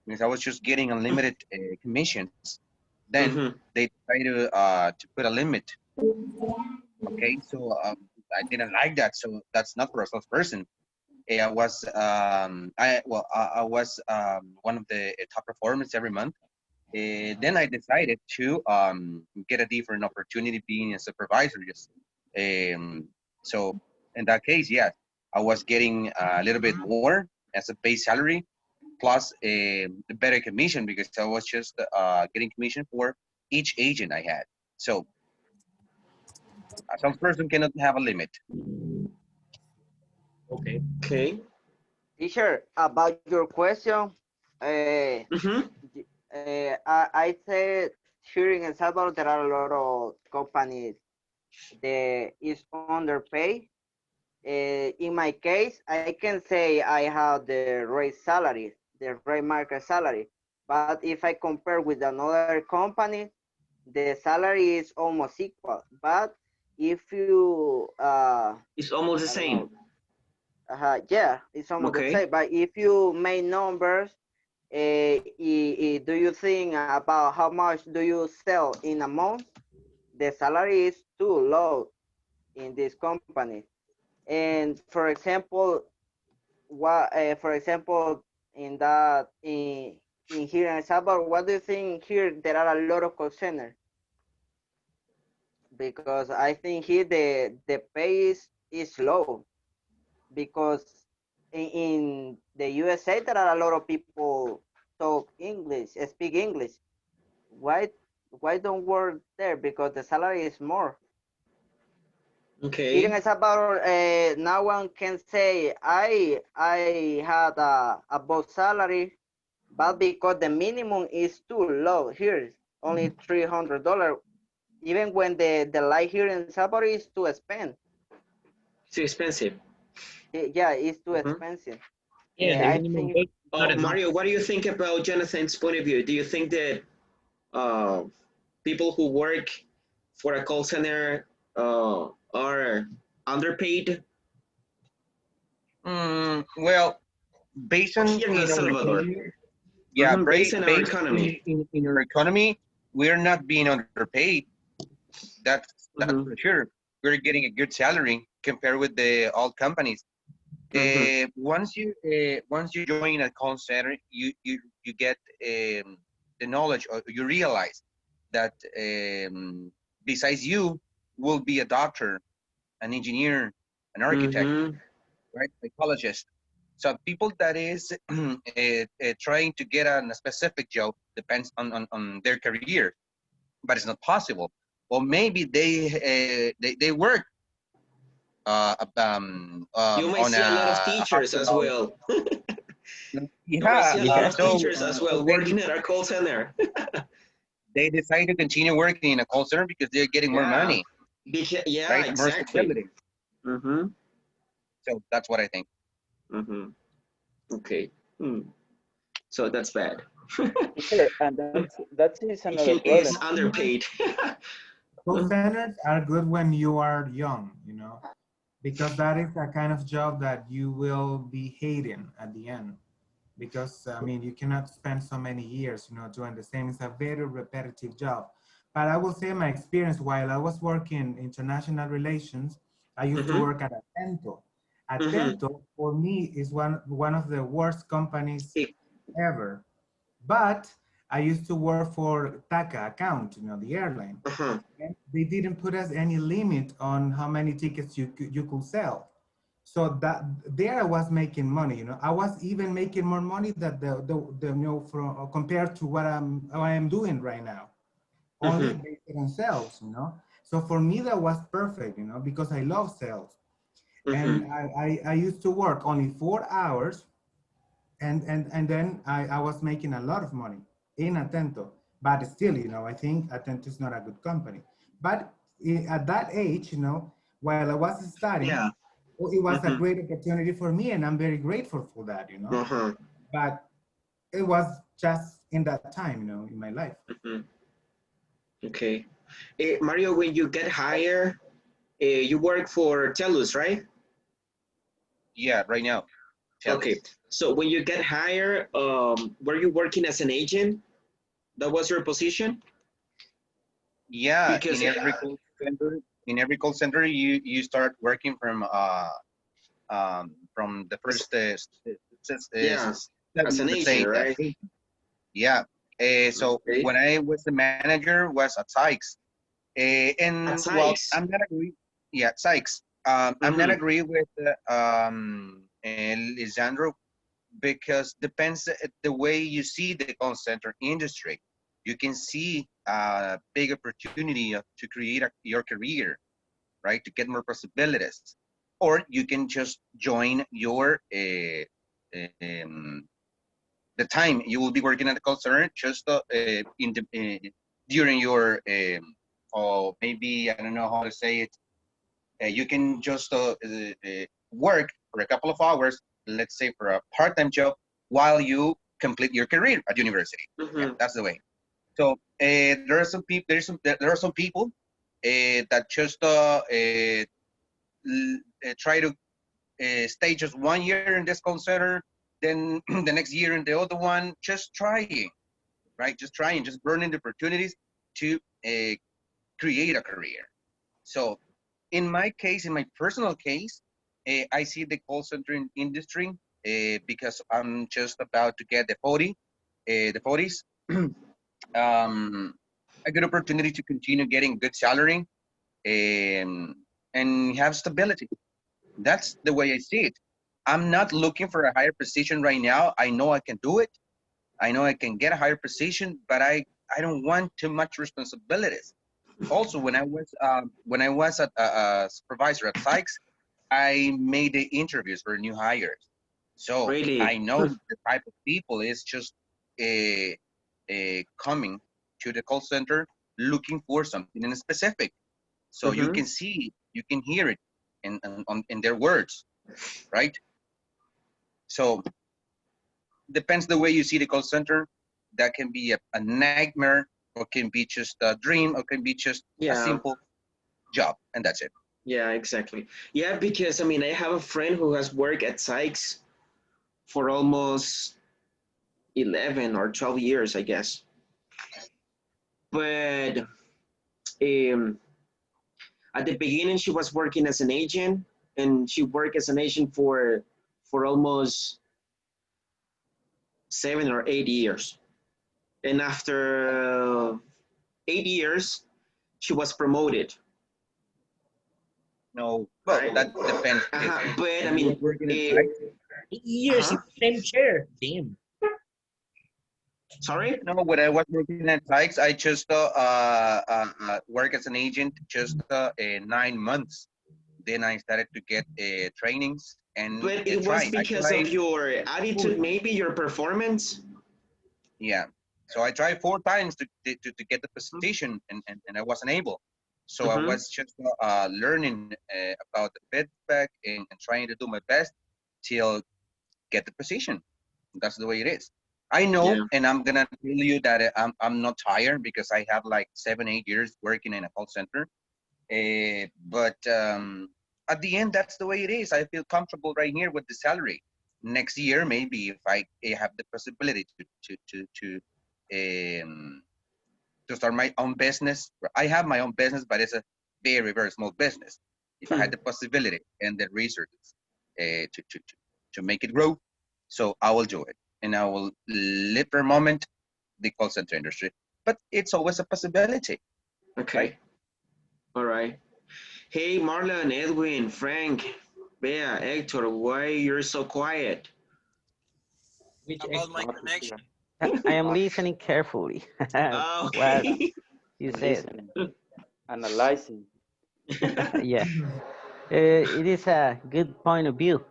because I was just getting unlimited commissions. Then Mm-hmm. they try to put a limit. Okay, so I didn't like that. So that's not for a salesperson. I was one of the top performers every month. Then I decided to get a different opportunity being a supervisor. Just so in that case, yes, I was getting a little bit more as a base salary plus a better commission because I was just getting commission for each agent I had. So a salesperson cannot have a limit. Okay. Okay. Teacher, about your question, uh, Mm-hmm. I said here in El Salvador there are a lot of companies that is underpaid. In my case, I can say I have the right salary, the right market salary. But if I compare with another company, the salary is almost equal. But if you, It's almost the I don't same. know, yeah, it's almost the Okay. same. But if you make numbers, do you think about how much do you sell in a month? The salary is too low in this company. And for example, for example, in here in El Salvador, what do you think here there are a lot of call centers? Because I think here the pay is low because in the USA there are a lot of people talk English, speak English. Why why don't work there? Because the salary is more. Here in Okay. El Salvador, no one can say I had a boss salary, but because the minimum is too low here, only $300. Even when the life here in El Salvador is too expensive. Too expensive. Yeah, it's too Mm-hmm. expensive. Yeah, the I minimum think wage is not enough. Mario, what do you think about Jonathan's point of view? Do you think that uh, people who work for a call center are underpaid Well, based on here in El in our Salvador? economy, yeah, Mm-hmm. Based on our based economy. in our economy, we're not being underpaid. That's for Mm-hmm. sure. We're getting a good salary compared with the old companies. Mm-hmm. Once you join a call center, you you get the knowledge, or you realize that besides you will be a doctor, an engineer, an architect, Mm-hmm. right? Psychologist. So people that is trying to get a specific job depends on their career, but it's not possible. Or maybe they work You might on see a lot of a teachers as hospital. well. You might Yeah. see a lot Yeah. of So teachers as well working at our call center. they decide to continue working in a call center because they're getting more Yeah. money, Yeah, right? More exactly. stability. Mm-hmm. So that's what I think. Mm-hmm. Okay. Hmm. So that's bad. Teacher, and that is another Teaching problem. is underpaid. Call centers are good when you are young, you know, because that is a kind of job that you will be hating at the end. Because I mean, you cannot spend so many years, you know, doing the same. It's a very repetitive job. But I will say my experience while I was working international relations, I used to Mm-hmm. work at Atento. Mm-hmm. Atento for me is one of the worst companies ever. But I used to work for TACA account, you know, the airline. Uh-huh. And they didn't put us any limit on how many tickets you could sell. So that there I was making money, you know. I was even making more money than the you know from compared to what I am doing right now, only Mm-hmm. based on sales, you know. So for me that was perfect, you know, because I love sales, and Mm-hmm. I used to work only 4 hours, and then I was making a lot of money in Atento, but still, you know, I think Atento is not a good company. But at that age, you know, while I was studying, Yeah. it was a Mm-hmm. great opportunity for me, and I'm very grateful for that, you know. Uh-huh. But it was just in that time, you know, in my life. Mm-hmm. Okay. Mario, when you get hired, you work for TELUS, right? Yeah, right now, tell Okay. us. So when you get hired, were you working as an agent? That was your position? Yeah, Because in every call center, you start working from the as- first yeah, step, as an let's agent, say that. right? Yeah. So Okay. when I was the manager, was at Sykes, At and well, Sykes. I'm not agree. Yeah, Sykes. I'm not Mm-hmm. agree with Lisandro, because depends the way you see the call center industry. You can see a big opportunity to create your career, right? To get more possibilities, or you can just join your the time you will be working at the call center just in the during your or maybe I don't know how to say it. You can just work for a couple of hours, let's say for a part-time job, while you complete your career at university. Yeah, Mm-hmm. that's the way. So there are some people. There are some people that just try to stay just 1 year in this call center, then the next year in the other one, just trying, right? Just trying, just burning the opportunities to create a career. So in my case, in my personal case, I see the call center industry because I'm just about to get the 40s, a good opportunity to continue getting good salary and have stability. That's the way I see it. I'm not looking for a higher position right now. I know I can do it. I know I can get a higher position, but I don't want too much responsibilities. Also, when I was a supervisor at Sykes, I made the interviews for new hires. So I Really? know the type of people is just coming to the call center looking for something in specific. So you Mm-hmm. can see, you can hear it in their words, right? So depends the way you see the call center. That can be a nightmare, or can be just a dream, or can be just a Yeah. simple job, and that's it. Yeah, exactly. Yeah, because I mean, I have a friend who has worked at Sykes for almost 11 or 12 years, I guess. But um, at the beginning, she was working as an agent, and she worked as an agent for almost 7 or 8 years. And after 8 years, she was promoted. No, well, Right? that depends. But I If you mean, were working in site, 8 years in the same chair. Damn. sorry? no, when I was working at Sykes, I just work as an agent just 9 months. Then I started to get trainings and But it was I because of tried your four attitude, times. maybe your performance. Yeah. So I tried 4 times to get the position and I wasn't able. So I Mm-hmm. was just learning about the feedback and trying to do my best till get the position. That's the way it is. I know, Yeah. and I'm gonna tell you that I'm not tired because I have like 7 8 years working in a call center. But at the end, that's the way it is. I feel comfortable right here with the salary. Next year, maybe if I have the possibility um, to start my own business. I have my own business, but it's a very small business. If I Hmm. had the possibility and the resources to make it grow, so I will do it, and I will live for a moment the call center industry. But it's always a possibility, right? Okay. All right. Hey, Marlon, Edwin, Frank, Bea, Hector, why you're so quiet? Which About my No, connection. teacher. I am No, listening carefully. What Okay. you said. listening, analyzing. Yeah, it is a good point of view.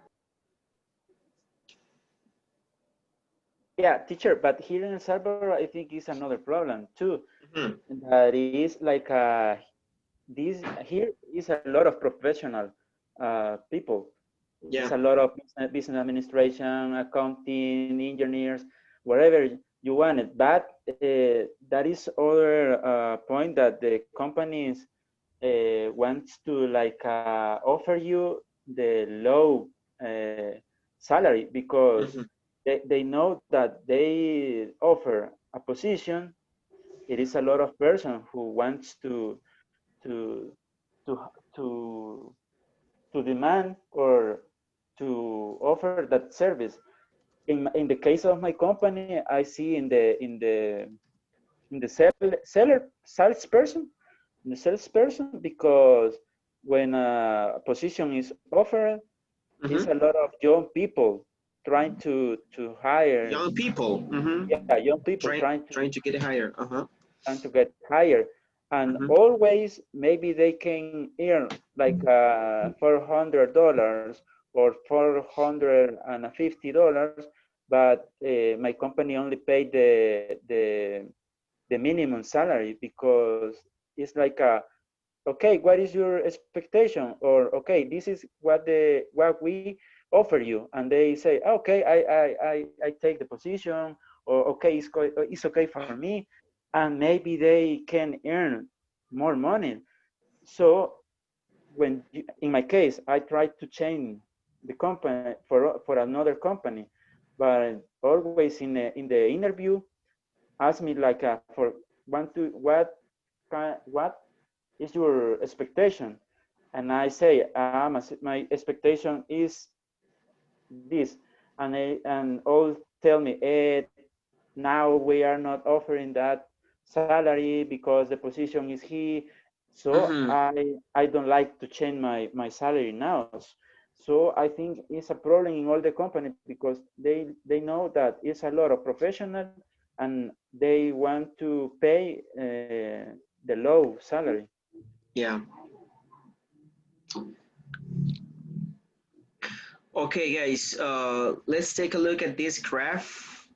Yeah, teacher, but here in El Salvador, I think is another problem too. Mhm. That is like this here is a lot of professional people. There's Yeah. a lot of business administration, accounting, engineers, whatever you want it. But that is other point that the companies wants to like offer you the low uh, salary because Mhm. they know that they offer a position. It is a lot of person who wants to to to to demand or to offer that service. In the case of my company, I see in the salesperson, in the salesperson, because when a position is offered, is Mhm. a lot of young people trying to hire, Young people. Mhm. yeah, young people Trying to get higher. Uh-huh. trying to get higher, and Mhm. always maybe they can earn like $400 or $450, but my company only paid the minimum salary because it's like a okay, what is your expectation, or okay, this is what we offer you, and they say okay, I take the position, or okay, it's okay for me, and maybe they can earn more money. So when in my case, I tried to change the company for another company, but always in the interview ask me like for want to what is your expectation, and I say my expectation is this, and all tell me now we are not offering that salary because the position is he. So Mhm. I don't like to change my salary now. So I think it's a problem in all the company because they know that it's a lot of professional and they want to pay the low salary. Yeah. Okay, guys. Let's take a look at this graph.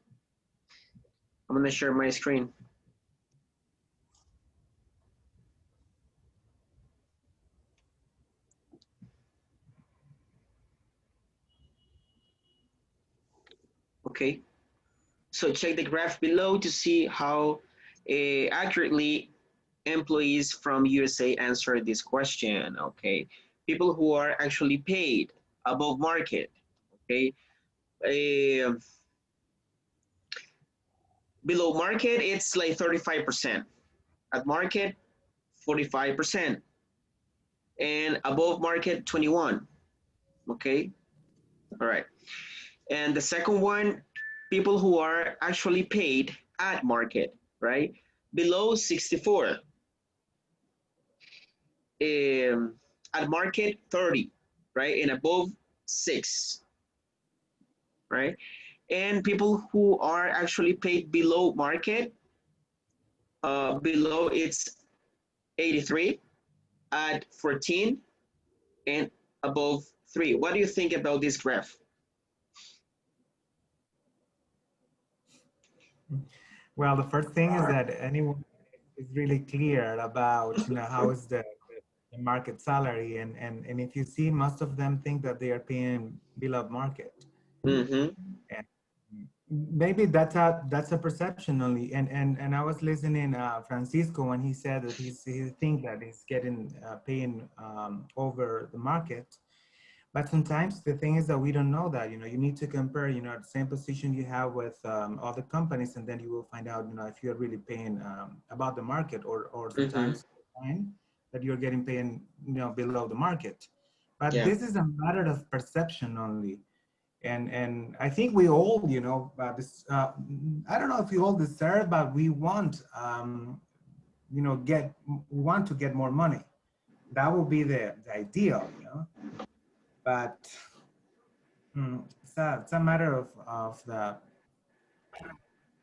I'm gonna share my screen. Okay. So check the graph below to see how accurately employees from USA answered this question. Okay. People who are actually paid above market. Okay. Uh, Below market, it's like 35%. At market, 45%. And above market, 21. Okay. All right. And the second one, people who are actually paid at market, right? Below 64. At market 30, right? And above 6, right? And people who are actually paid below market, below it's 83, at 14, and above 3. What do you think about this graph? Well, the first thing is that anyone is really clear about, how is the market salary, and if you see, most of them think that they are paying below market. Mm-hmm. And maybe that's a perception only. And I was listening Francisco when he said that he think that he's getting paying over the market. But sometimes the thing is that we don't know that, you need to compare, the same position you have with other companies, and then you will find out, if you're really paying about the market, or Mm-hmm. sometimes you find that you're getting paying, below the market. But Yeah. this is a matter of perception only. And I think we all, I don't know if we all deserve, but we want, we want to get more money. That would be the ideal, but it's a matter of the,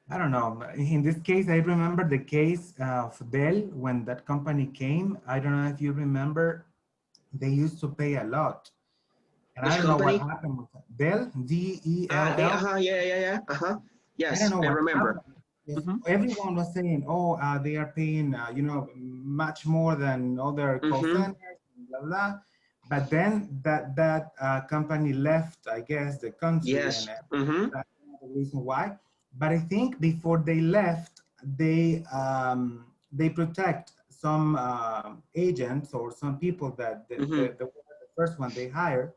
I don't know. In this case, I remember the case of Dell when that company came. I don't know if you remember, they used to pay a lot. And I Which don't know what company? happened with that. Dell, Ah, they, D-E-L-L. yeah, yeah, yeah. I don't Yes, know I what remember. happened. Yes, Mm-hmm. everyone was saying, oh, they are paying, much more than other call Mm-hmm. centers, blah, blah. But then that company left, I guess, the country, and Yes. Mm-hmm. that's the reason why. But I think before they left, they protect some agents or some people that Mm-hmm. the first one they hired.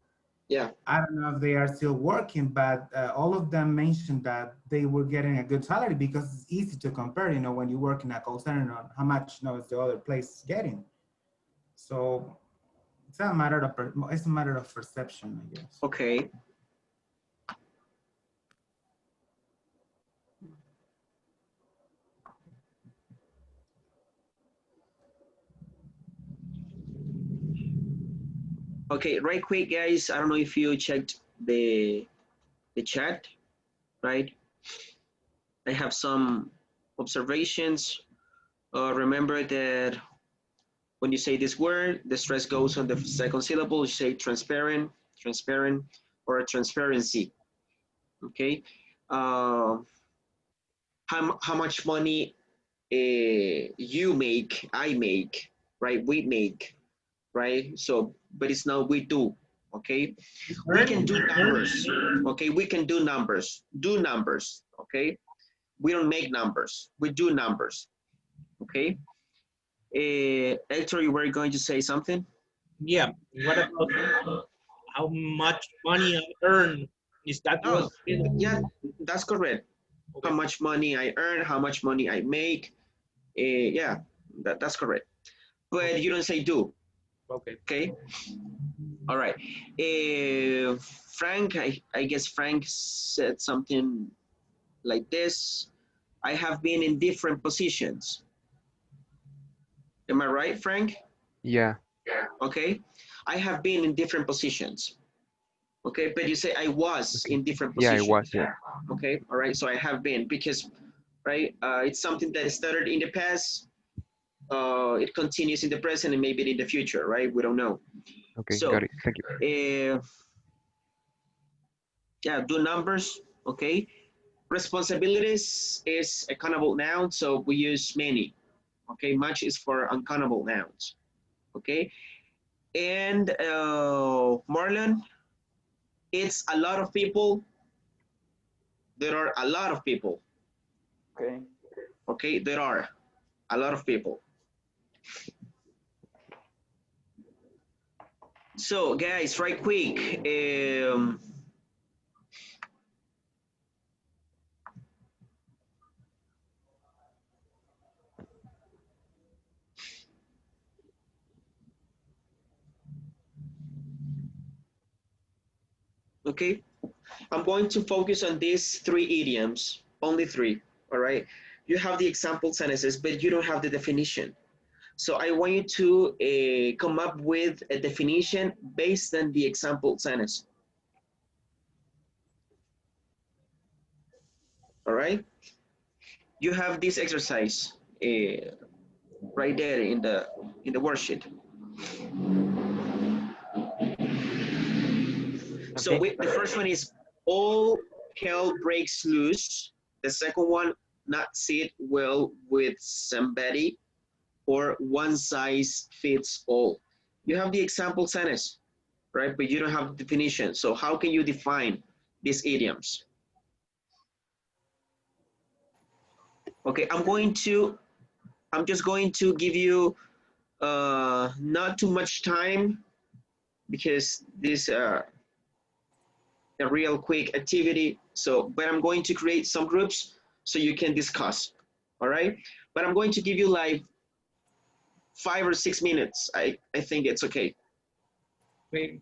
Yeah. I don't know if they are still working, but all of them mentioned that they were getting a good salary because it's easy to compare, when you work in a call center, on how much, is the other place getting. So it's a matter of perception, I guess. Okay. Okay, right quick, guys. I don't know if you checked the chat, right? I have some observations. Remember that when you say this word, the stress goes on the second syllable. You say transparent, transparent, or transparency. Okay. Uh, how much money you make, I make, right? We make, right? So, but it's not we do. Okay. We can do numbers. Okay. We can do numbers. Do numbers. Okay. We don't make numbers. We do numbers. Okay. Hector, you were going to say something? Yeah. What about how much money I earn? Is that Oh, was yeah, that's correct. How okay? much money I earn, how much money I make. Yeah, that's correct. But Okay. you don't say do. Okay. Okay. All right. Frank, I guess Frank said something like this. I have been in different positions. Am I right, Frank? Yeah. Okay. I have been in different positions. Okay. But you say I was Okay. in different Yeah, it was. positions. Yeah. Okay. All right. So I have been because, right, it's something that started in the past. It continues in the present and maybe in the future, right? We don't know. Okay. Got So, it. Thank you. yeah, do numbers. Okay. Responsibilities is a countable noun, so we use many. Okay, much is for uncountable nouns. Okay, and Marlon, it's a lot of people. There are a lot of people. Okay. Okay, there are a lot of people. So, guys, right quick. Okay, I'm going to focus on these three idioms, only three. All right, you have the example sentences, but you don't have the definition. So I want you to come up with a definition based on the example sentence. All right, you have this exercise right there in the worksheet. So Okay. the first one is all hell breaks loose. The second one, not sit well with somebody, or one size fits all. You have the example sentence, right? But you don't have the definition. So how can you define these idioms? Okay, I'm just going to give you not too much time because this a real quick activity. So, but I'm going to create some groups so you can discuss. All right. But I'm going to give you like 5 or 6 minutes. I think it's okay. Wait,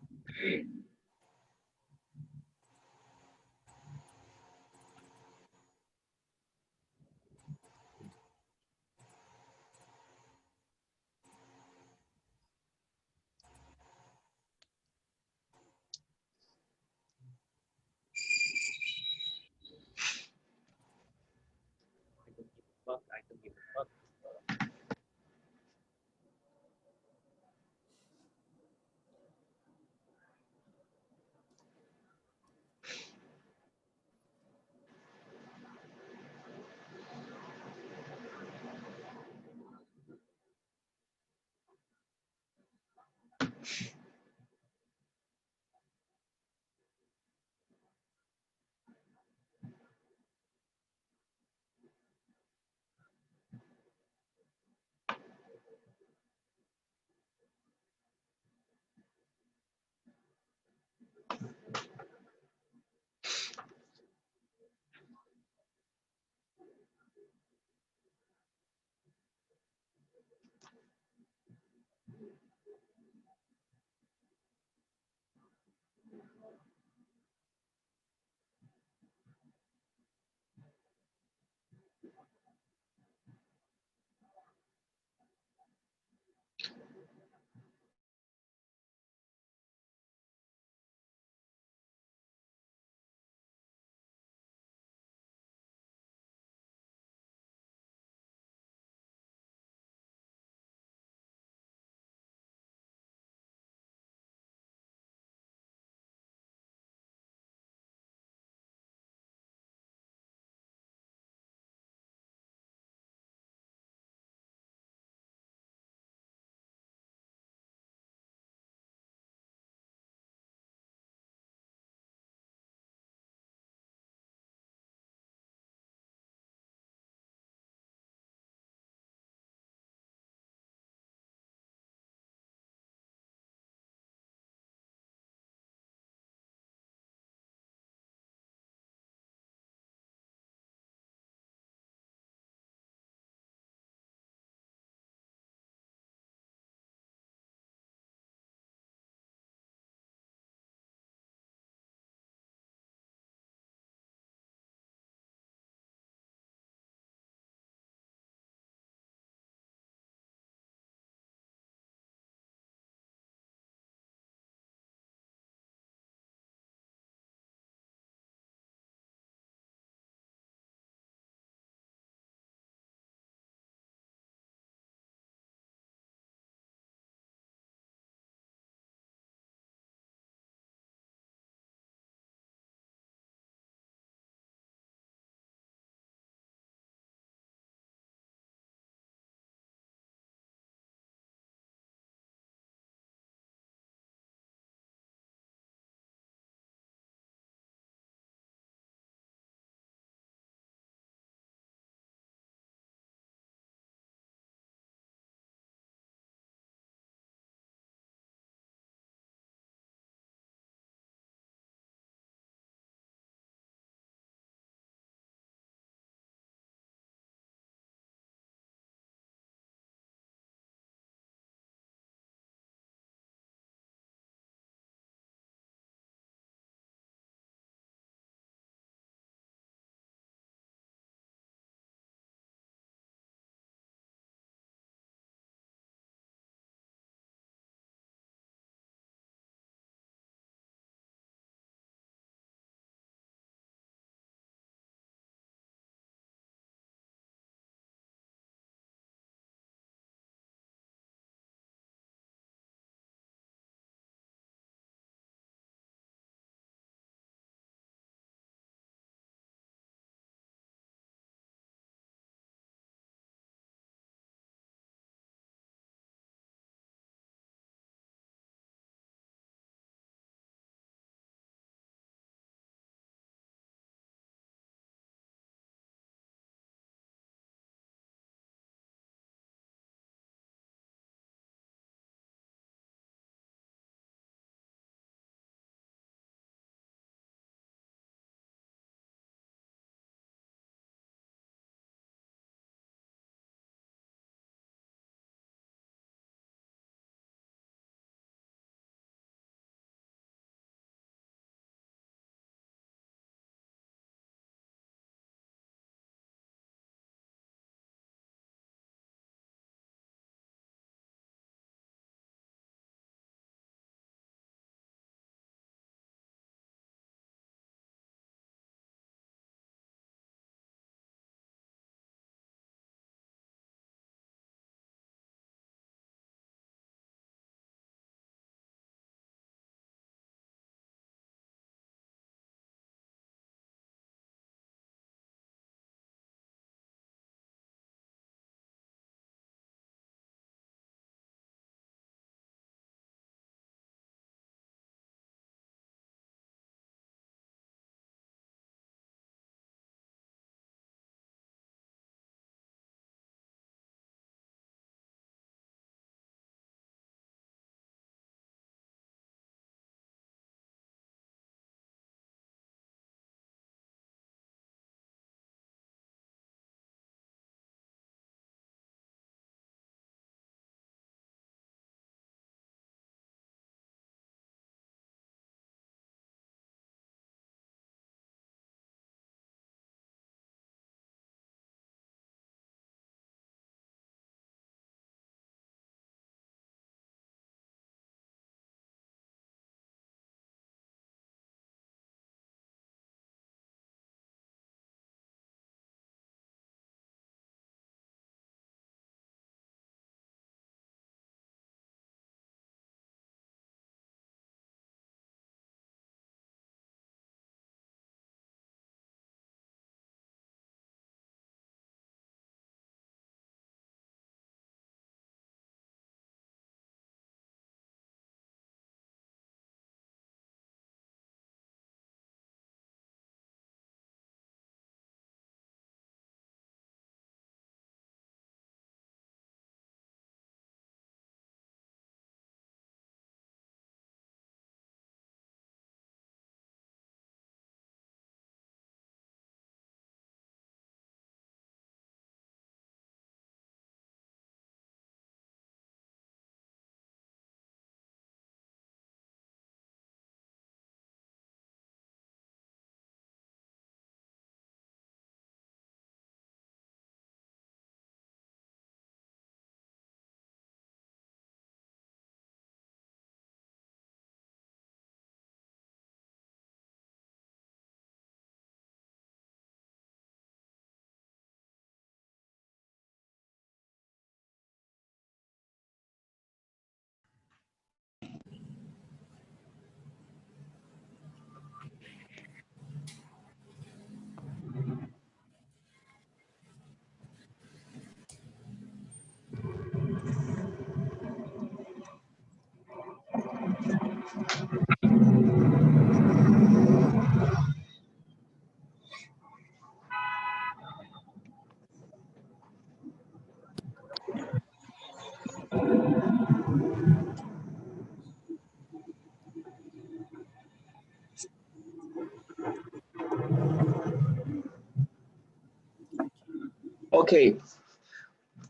Okay.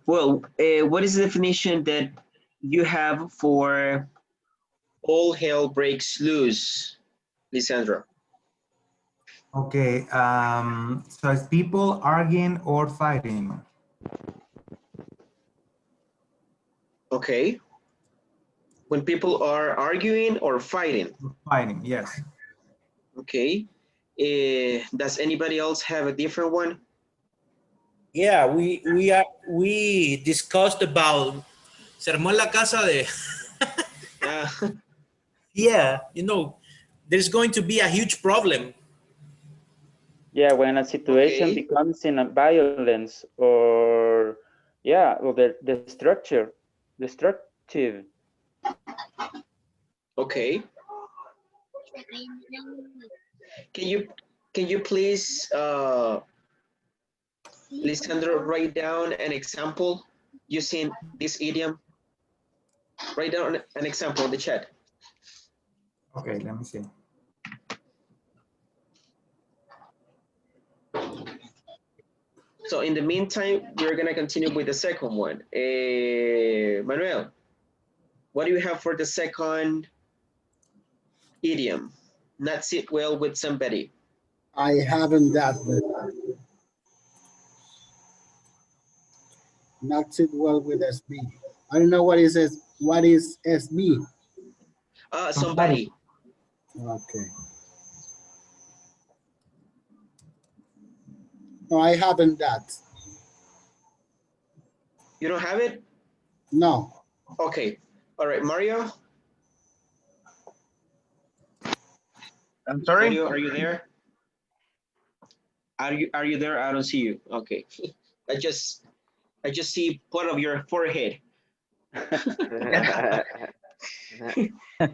Well, what is the definition that you have for all hell breaks loose, Lisandro? Okay, so it's people arguing or fighting. Okay. When people are arguing or fighting. Fighting, yes. Okay. Does anybody else have a different one? Yeah, we discussed about se armó en la casa de yeah, you know, there's going to be a huge problem. Yeah, when a situation Okay. becomes in a violence or yeah, or the structure, destructive. Okay. Can you please Lisandro write down an example using this idiom? Write down an example in the chat. Okay, let me see. So in the meantime, we're gonna continue with the second one. Manuel, what do you have for the second idiom? Not sit well with somebody. I haven't that, but not sit well with SB. I don't know what is it. What is SB? Somebody. Okay. No, I haven't that. You don't have it? No. Okay. All right, Mario. I'm sorry. Mario, are you there? Are you there? I don't see you. Okay. I just see part of your forehead.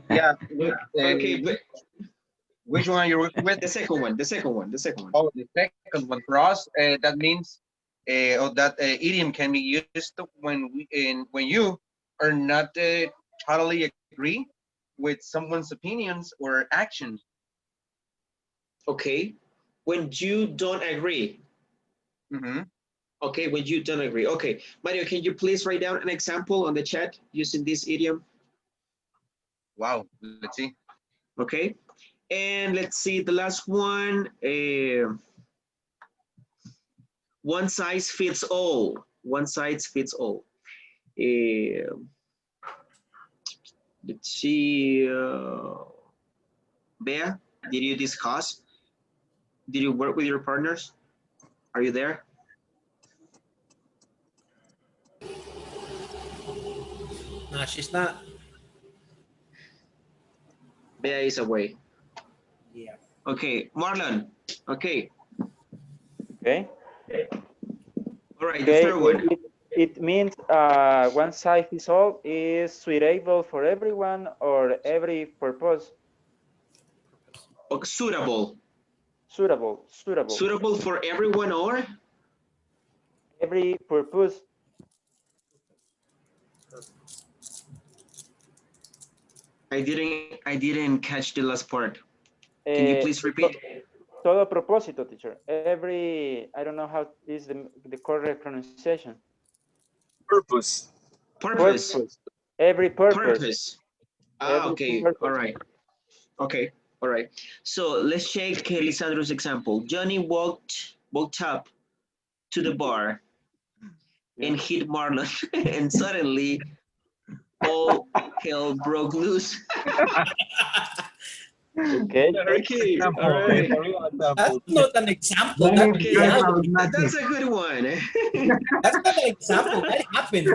Yeah. Okay, but Which one are you working with? the second one. Oh, the second one for us. That means, that idiom can be used when you are not totally agree with someone's opinions or actions. Okay. When you don't agree. Mm-hmm. Okay, when you don't agree. Okay, Mario, can you please write down an example on the chat using this idiom? Wow. Let's see. Okay, and let's see the last one. One size fits all. One size fits all. Let's see. Bea, did you discuss? Did you work with your partners? Are you there? No, she's not. Bea is away. Yeah. Okay, Marlon. Okay. Okay. All right, the Okay. third one. It means one size fits all is suitable for everyone or every purpose. Suitable. Suitable. Suitable for everyone or? Every purpose. I didn't catch the last part. Can you please repeat? Todo propósito, teacher. Every, I don't know how is the correct pronunciation. Purpose. Purpose. Every purpose. Purpose. Every Okay. purpose. All right. Okay. All right. So let's take Lisandro's example. Johnny walked up to the bar and hit Marlon, and suddenly all hell broke loose. Okay. Okay. All right. That's not an example. That That's is Okay. very reality. That's problematic. a good one. That's not an example. That happened.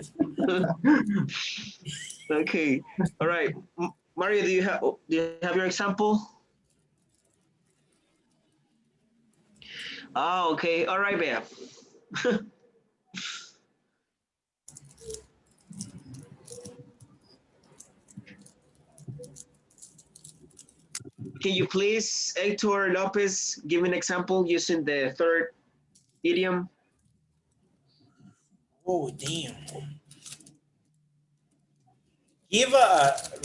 Okay. All right. Mario, do you have your example? Oh, okay. All right, Bea. Can you please, Hector Lopez, give an example using the third idiom? Oh, damn.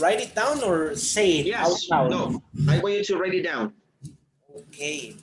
Write it down or say it out Yes. loud? No. I want you to write it down. Okay.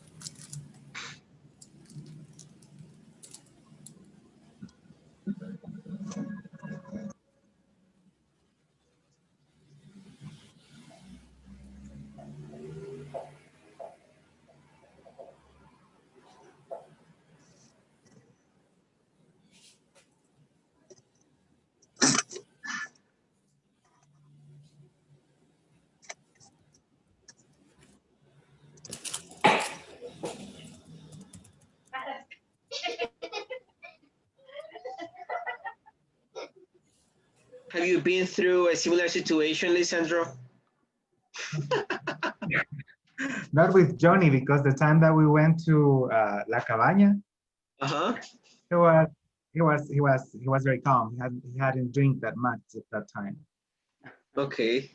Have you been through a similar situation, Lisandro? Not with Johnny, because the time that we went to La Cabaña, Uh-huh. it was very calm. He hadn't drank that much at that time. Okay.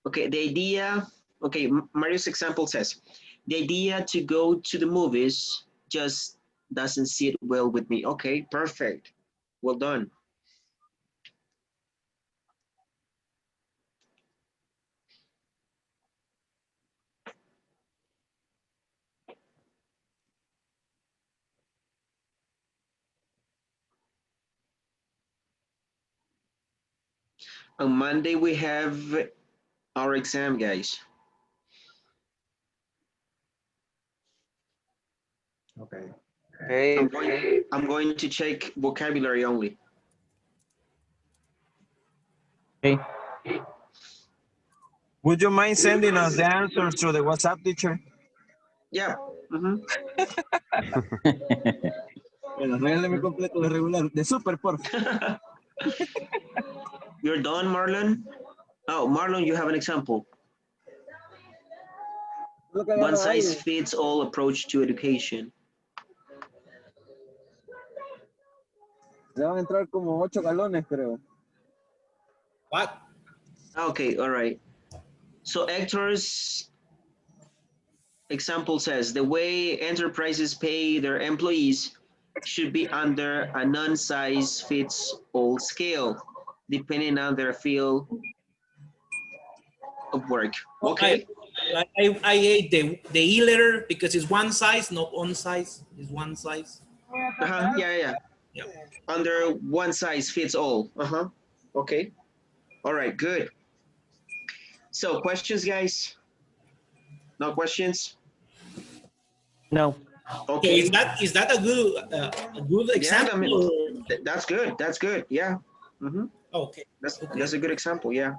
Okay, the idea, okay, Mario's example says, the idea to go to the movies just doesn't sit well with me. Okay, perfect. Well done. On Monday, we have our exam, guys. Okay. I'm going to check vocabulary only. Okay. Would you mind sending us the answers through the WhatsApp, teacher? Yeah. Mm-hmm. Bueno, regáleme completo de regular, de super, por favor. You're done, Marlon? Oh, Marlon, you have an example. One size fits all approach to education. Le van a entrar como 8 galones, creo. What? Okay, all right. So Hector's example says the way enterprises pay their employees should be under a non-size fits all scale, depending on their field of work. Okay. I ate the E letter because it's one size, not on size. It's one size. Yeah. Under one size fits all. Okay. All right, good. So questions, guys? No questions? No. Okay. Is that a good example? Yeah, I mean, that's good. That's good. Yeah. Okay. That's a good example. Yeah.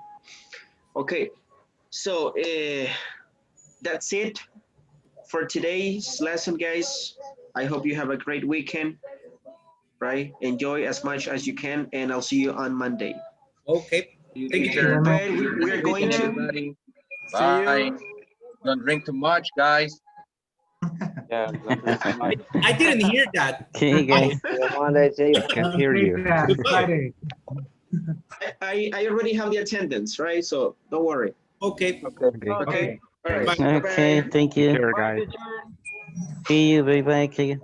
Okay. So that's it for today's lesson, guys. I hope you have a great weekend. Right? Enjoy as much as you can, and I'll see you on Monday. Okay. Thank you. But we're going to. Everybody. Bye. Don't drink too much, guys. Yeah, don't drink too much. I didn't hear that. Okay, guys. I can hear you. Friday. I already have the attendance, right? So don't worry. Okay. Okay. All right. Okay, thank you. Here, guys. See you. Bye bye.